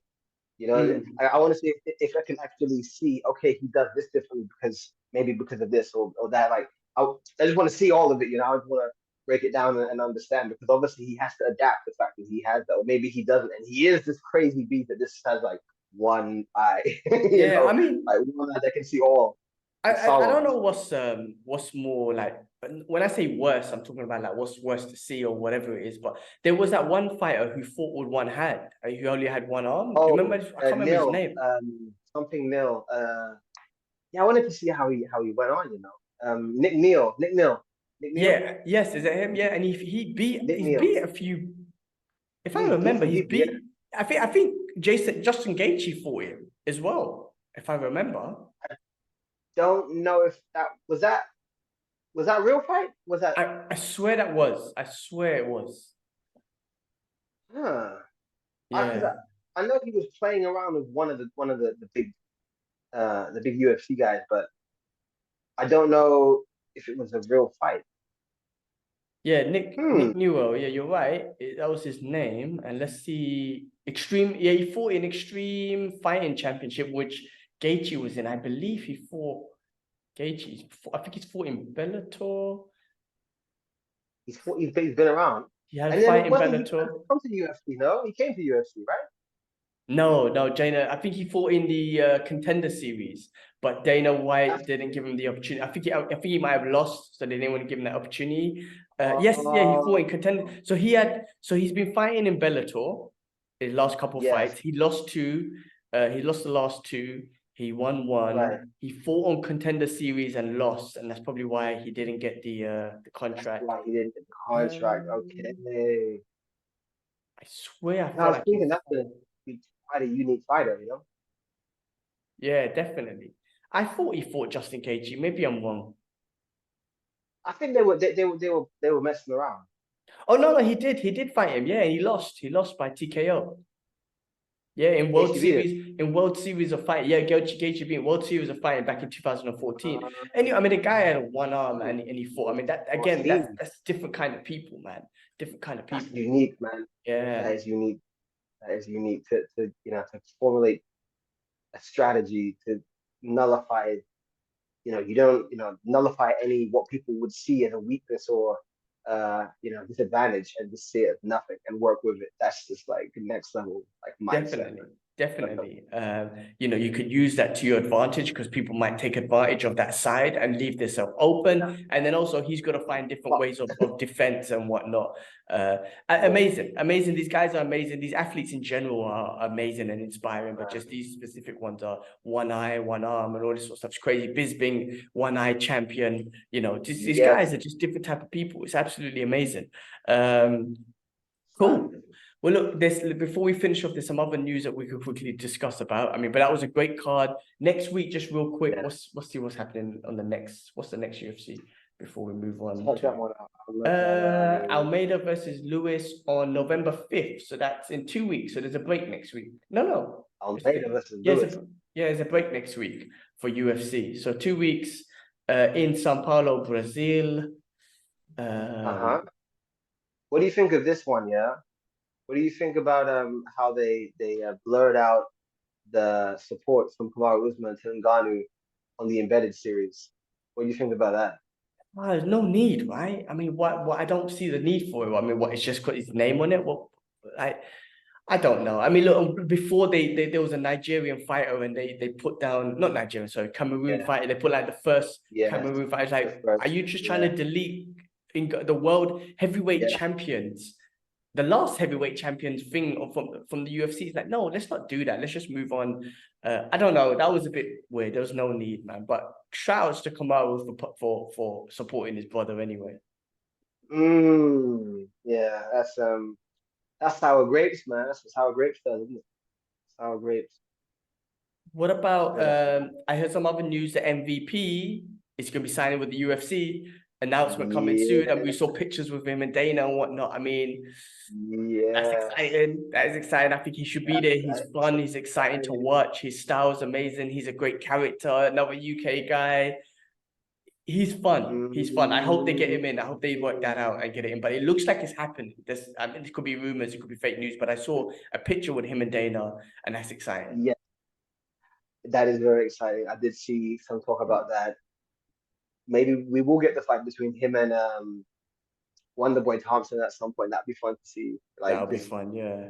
You know, Mm. I want to see if I can actually see, okay, he does this differently because maybe because of this or that. Like, I just want to see all of it. You know, I just want to break it down and understand because obviously he has to adapt the fact that he has that, or maybe he doesn't, and he is this crazy beast that just has like one eye, Yeah, I mean, like one eye that can see all, like I don't Sauron. know what's more like when I say worse, I'm talking about like what's worse to see or whatever it is. But there was that one fighter who fought with one hand, who only had one arm. Do you remember? Oh, I can't remember his Nil, name. something Nil. Yeah, I wanted to see how he went on. You know, Nick Neal, Nick Neal, Nick Neal, Yeah, yes, is it him? Yeah, and Nick he's Neal. beat a few. If I He's remember, decent he's people. Yeah, beat. I think Justin Gaethje fought him as well. If I remember, don't know if that real fight? Was that? I swear that was. I swear it was. Huh? Because Yeah, I know he was playing around with one of the big UFC guys, but I don't know if it was a real fight. yeah. Hmm. Nick Newell. Yeah, you're right. That was his name. And let's see, Extreme. Yeah, he fought in Extreme Fighting Championship, which Gaethje was in. I believe he fought Gaethje. I think he's fought in Bellator. He's been around, He had a and fight then in wasn't he trying Bellator. to come to UFC? No, he came to UFC, right? No, Dana. I think he fought in the Contender Series, but Dana White That's didn't give him the opportunity. I think he might have lost, so they didn't want to give him that opportunity. Yes, yeah, he fought in oh Contender. So he's been fighting in Bellator. His last couple of yes, fights, he lost two. He lost the last two. He won right. one. He fought on Contender Series and lost, and that's probably why he didn't get the That's contract. why he didn't get the contract. Um, Okay. I swear, I Now I felt was like he thinking that's a fought. be quite a unique fighter, you know. Yeah, definitely. I thought he fought Justin Gaethje. Maybe I'm wrong. I think they were messing around. Oh no, he did. He did fight him. Yeah, he lost. He lost by TKO. Yeah, HCB. In World Series of Fighting, yeah, Gaethje in World Series of Fighting back in 2014. And I mean, the guy had one arm and he fought. I mean, that again, that's different kind of people, man. Different kind of people. That's unique, man. Yeah, That is unique. That is unique to to formulate a strategy to nullify. You don't nullify any what people would see as a weakness or disadvantage and just see it as nothing and work with it. That's just like next level like mindset. definitely. You could use that to your advantage because people might take advantage of that side and leave themselves open. And then also he's got to find different ways of defense and whatnot. Amazing. These guys are amazing. These athletes in general are amazing and inspiring, but just these specific ones are one eye, one arm, and all this sort of stuff. It's crazy. Bisping, one eye champion. These guys are just different type of people. It's absolutely amazing. Cool. Well, look, before we finish off, there's some other news that we could quickly discuss about. I mean, but that was a great card. Next week, just real quick, what's happening on the next? What's the next UFC before we move on? That one out. Almeida versus Lewis on November 5th. So that's in 2 weeks. So there's a break next week. No. Almeida versus Lewis. There's a break next week for UFC. So 2 weeks in Sao Paulo, Brazil. What do you think of this one? Yeah. What do you think about how they blurred out the support from Kamaru Usman to Ngannou on the embedded series? What do you think about that? There's no need, right? I mean, what I don't see the need for it. I mean, it's just got his name on it? Well, I don't know. I mean, look, before there was a Nigerian fighter and they put down, not Nigerian, sorry, Cameroon fighter. They put like the first Cameroon fighter. Like, are you just trying to delete the world heavyweight champions? The last heavyweight champions thing from the UFC is like, no, let's not do that. Let's just move on. I don't know. That was a bit weird. There was no need, man. But shout outs to Kamaru for supporting his brother anyway. Yeah, that's sour grapes, man. That's what sour grapes does, isn't it? Sour grapes. What about I heard some other news that MVP is gonna be signing with the UFC. Announcement coming soon, and we saw pictures with him and Dana and whatnot. I mean, that's exciting. That is exciting. I think he should be there. He's fun. He's exciting to watch. His style's amazing. He's a great character. Another UK guy. He's fun. He's fun. I hope they get him in. I hope they work that out and get it in. But it looks like it's happening. I mean, it could be rumors. It could be fake news. But I saw a picture with him and Dana, and that's exciting. Yeah, that is very exciting. I did see some talk about that. Maybe we will get the fight between him and Wonderboy Thompson at some point. That'd be fun to see. Like, that'll be fun, yeah.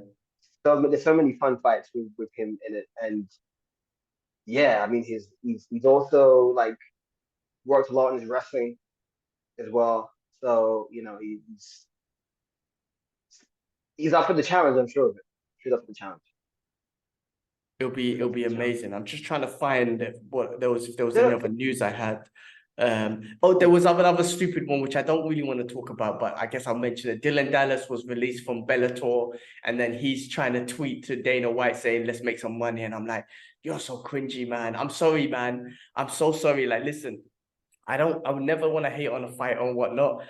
So there's so many fun fights with him in it, and I mean he's also like worked a lot in his wrestling as well. So he's up for the challenge. I'm sure of it. He's up for the challenge. It'll be amazing. I'm just trying to find if there was any other news I had. There was another stupid one which I don't really want to talk about, but I guess I'll mention it. Dylan Dallas was released from Bellator, and then he's trying to tweet to Dana White saying, "Let's make some money." And I'm like, "You're so cringy, man. I'm sorry, man. I'm so sorry. Like, listen, I would never want to hate on a fight or whatnot,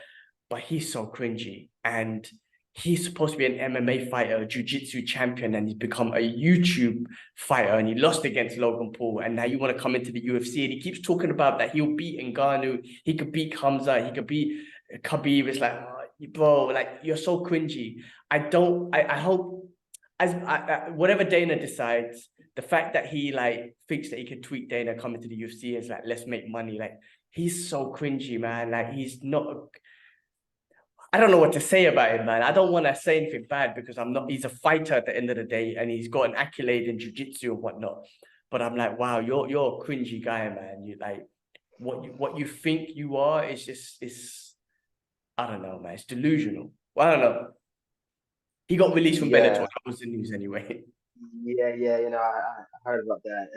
but he's so cringy, and he's supposed to be an MMA fighter, a jiu-jitsu champion, and he's become a YouTube fighter, and he lost against Logan Paul, and now you want to come into the UFC, and he keeps talking about that he'll beat Ngannou, he could beat Khamzat, he could beat Khabib. It's like, bro, like, you're so cringy. I hope, whatever Dana decides, the fact that he like thinks that he can tweet Dana coming to the UFC is like, let's make money. Like, he's so cringy, man. Like, he's not... I don't know what to say about him, man. I don't want to say anything bad because he's a fighter at the end of the day, and he's got an accolade in jiu-jitsu and whatnot. But I'm like, wow, you're a cringy guy, man. You like what you think you are is just I don't know, man. It's delusional. Well, I don't know. He got released from Bellator. That was the news anyway. Yeah. I heard about that,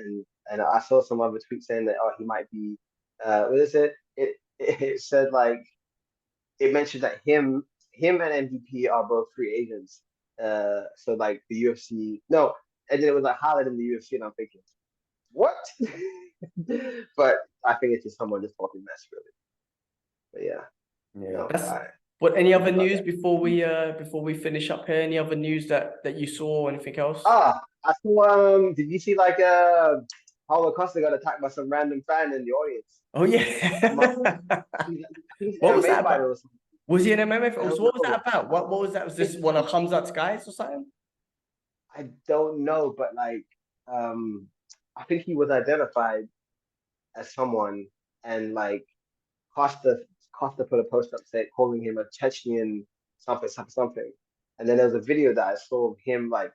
and I saw some other tweets saying that he might be. What is it? It said like. It mentioned that him and MVP are both free agents. So like the UFC, no, and then it was like highlighted in the UFC, and I'm thinking, what? But I think it's just someone just talking mess, really. But yeah. But any other news before we finish up here? Any other news that you saw or anything else? I saw. Did you see like Paulo Costa got attacked by some random fan in the audience? Oh Some, I yeah. think he's an What was MMA that fighter about? or something. Was he an MMA? I So don't what was know. that about? What was that? Was this one of Khamzat's guys or something? I don't know, but like, um, I think he was identified as someone, and like Costa Costa put a post up say calling him a Chechnyan something something something, and then there was a video that I saw of him like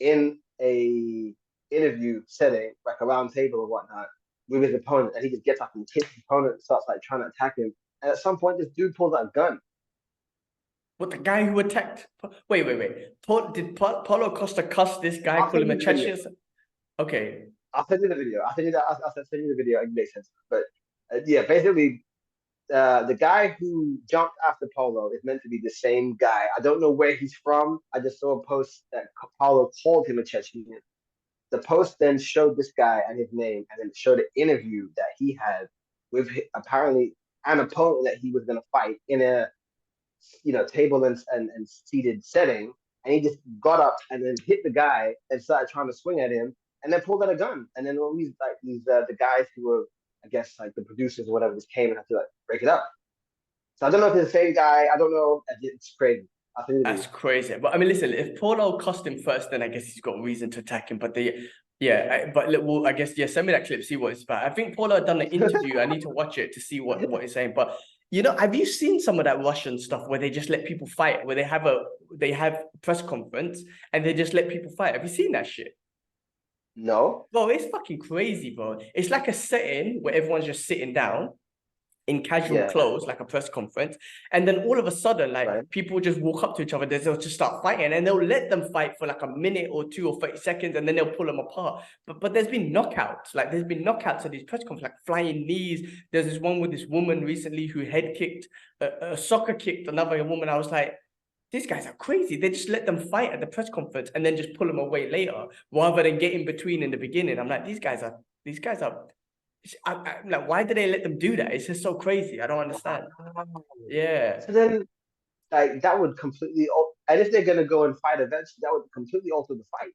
in a interview setting, like a round table or whatnot, with his opponent, and he just gets up and hits his opponent and starts like trying to attack him, and at some point this dude pulls out a gun. What, the guy who attacked? Wait. Paulo Costa cuss this guy, I'll call send him a you the video. Chechen? Okay. I'll send you the video. I'll send you that. I'll send you the video. It makes sense. But yeah, basically, the guy who jumped after Polo is meant to be the same guy. I don't know where he's from. I just saw a post that Polo called him a Chechen. The post then showed this guy and his name, and then it showed an interview that he had with apparently an opponent that he was going to fight in a table and seated setting, and he just got up and then hit the guy and started trying to swing at him, and then pulled out a gun, and then all these the guys who were, I guess, like the producers or whatever, just came and had to like break it up. So I don't know if it's the same guy. I don't know. It's crazy. I think it That's is. crazy. But I mean, listen, if Paulo cost him first, then I guess he's got reason to attack him. But but well, I guess, yeah, send me that clip, see what it's about. I think Paulo had done an interview. I need to watch it to see what he's saying. But have you seen some of that Russian stuff where they just let people fight, where they have press conference and they just let people fight? Have you seen that shit? No. Bro, it's fucking crazy, bro. It's like a setting where everyone's just sitting down in casual Yeah. clothes, like a press conference, and then all of a sudden, like Right. people just walk up to each other, they'll just start fighting, and they'll let them fight for like a minute or 2 or 30 seconds, and then they'll pull them apart. But there's been knockouts, like there's been knockouts at these press conferences, like flying knees. There's this one with this woman recently who head kicked, soccer kicked another woman. I was like, these guys are crazy. They just let them fight at the press conference and then just pull them away later, rather than get in between in the beginning. I'm like, these guys are. I'm like, why do they let them do that? It's just so crazy. I don't understand. Wow. Yeah. So then, like, that would completely, and if they're gonna go and fight eventually, that would completely alter the fight.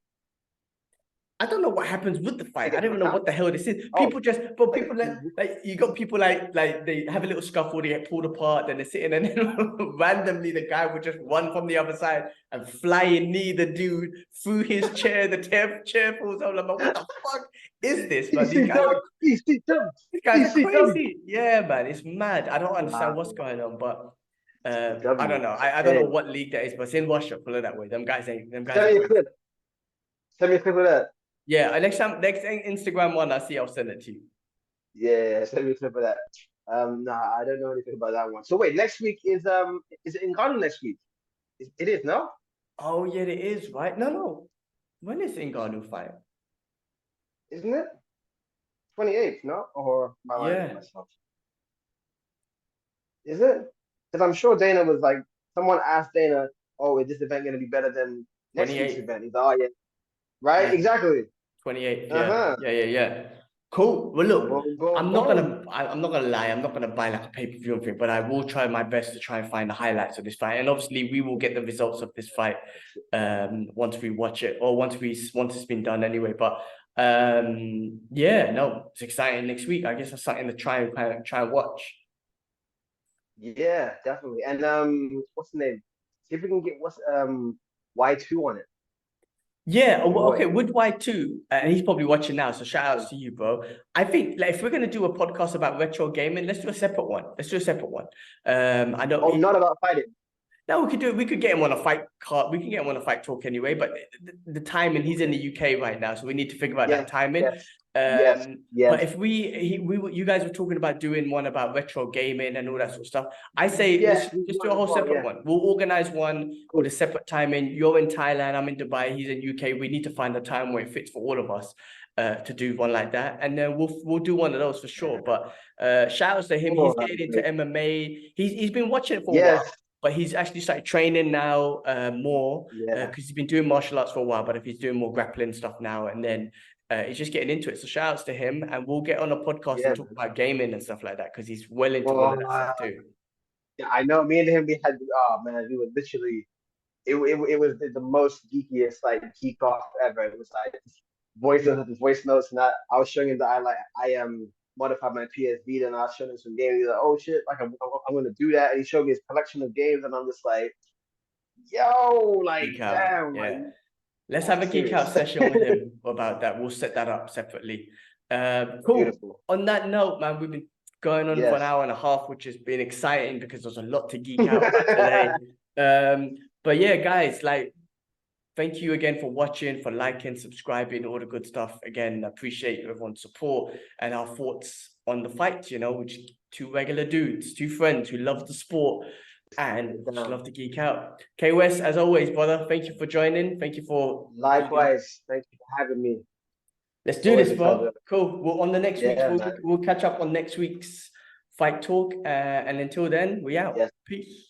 I don't know what happens with the They fight. I get don't even knocked know out. what the hell this is. Oh, But like, people like you got people like they have a little scuffle, they get pulled apart, then they're sitting, and then randomly the guy would just run from the other side and flying knee the dude through his chair. The chair falls out. I'm like, what the fuck is this, man? ECW, ECW, These guys are ECW. crazy. Yeah, man, it's mad. I don't understand what's Wow, going on, but I ECW. don't know. I don't know Hey, what league that is, but it's in Russia. Put it that way. Them guys are send me a crazy. clip. Send me a clip of that. Yeah, next Instagram one I see, I'll send it to you. Yeah, send me a clip of that. Nah, I don't know anything about that one. So wait, next week is it in Ghana next week? It is, no? Oh yeah, it is, right? No. When is Ngannou fight? Isn't it? 28th, no? Or am I lying to Yeah, myself? Is it? Because I'm sure Dana was like, someone asked Dana, "Oh, is this event going to be better than next week's 28th. event?" He's like, "Oh yeah, right, Yeah, exactly." 28th. Yeah, Uh-huh. yeah. Cool. Well, Boom, look, boom, boom, boom. I'm not gonna lie. I'm not gonna buy like a pay-per-view thing, but I will try my best to try and find the highlights of this fight. And obviously, we will get the results of this fight once we watch it, or once it's been done anyway. But yeah, no, it's exciting next week. I guess that's something to try and watch. Yeah, definitely. And what's the name? See if we can get what's Y2 on it. Yeah, Your okay, boy. Wood Y2, and he's probably watching now, so shout outs to you, bro. I think like if we're gonna do a podcast about retro gaming, let's do a separate one. Let's do a separate one. I know Oh, not about fighting. now we could do it. We could get him on a fight card. We can get him on a fight talk anyway. But the timing, he's in the UK right now, so we need to figure out that Yes, timing. yes, yes, But yes. if you guys were talking about doing one about retro gaming and all that sort of stuff, I say let's Yes, we just do might a as whole well, separate yeah. one. We'll organize one with a Cool. separate timing. You're in Thailand, I'm in Dubai, he's in UK. We need to find a time where it fits for all of us to do one like that, and then we'll do one of those for sure. But shout outs to him. Oh, He's that'd getting be into great. MMA. He's been watching it for a while, Yes, but he's actually started training now more yeah, because he's been doing martial arts for a while. But if he's doing more grappling stuff now, and then he's just getting into it. So shout outs to him, and we'll get on a podcast and yeah, talk man. about gaming and stuff like that because he's well into all of Well, that stuff too. yeah, I know. Me and him, we had. Oh man, we were literally. it was the most geekiest like geek off ever. It was like voice notes, and I was showing him that I modified my PS Vita, and I was showing him some games. He's like, oh shit, like I'm gonna do that. And he showed me his collection of games, and I'm just like, yo, like Geek out. damn, like Yeah. Let's have a geek out serious. session with him about that. We'll set that up separately. Cool. Beautiful. On that note, man, we've been going on for an Yes. hour and a half, which has been exciting because there's a lot to geek out about today. But yeah, guys, like, thank you again for watching, for liking, subscribing, all the good stuff. Again, I appreciate everyone's support and our thoughts on the fight, you know, which two regular dudes, two friends who love the sport and just love to geek out. K West, as always, brother, thank you for joining. Thank you for Likewise. Thank you for having me. Let's do Always this, a bro. pleasure. Cool. Well, on the next week's, Yeah, we'll catch up on next week's fight talk. And until then, we out. Yes. Peace.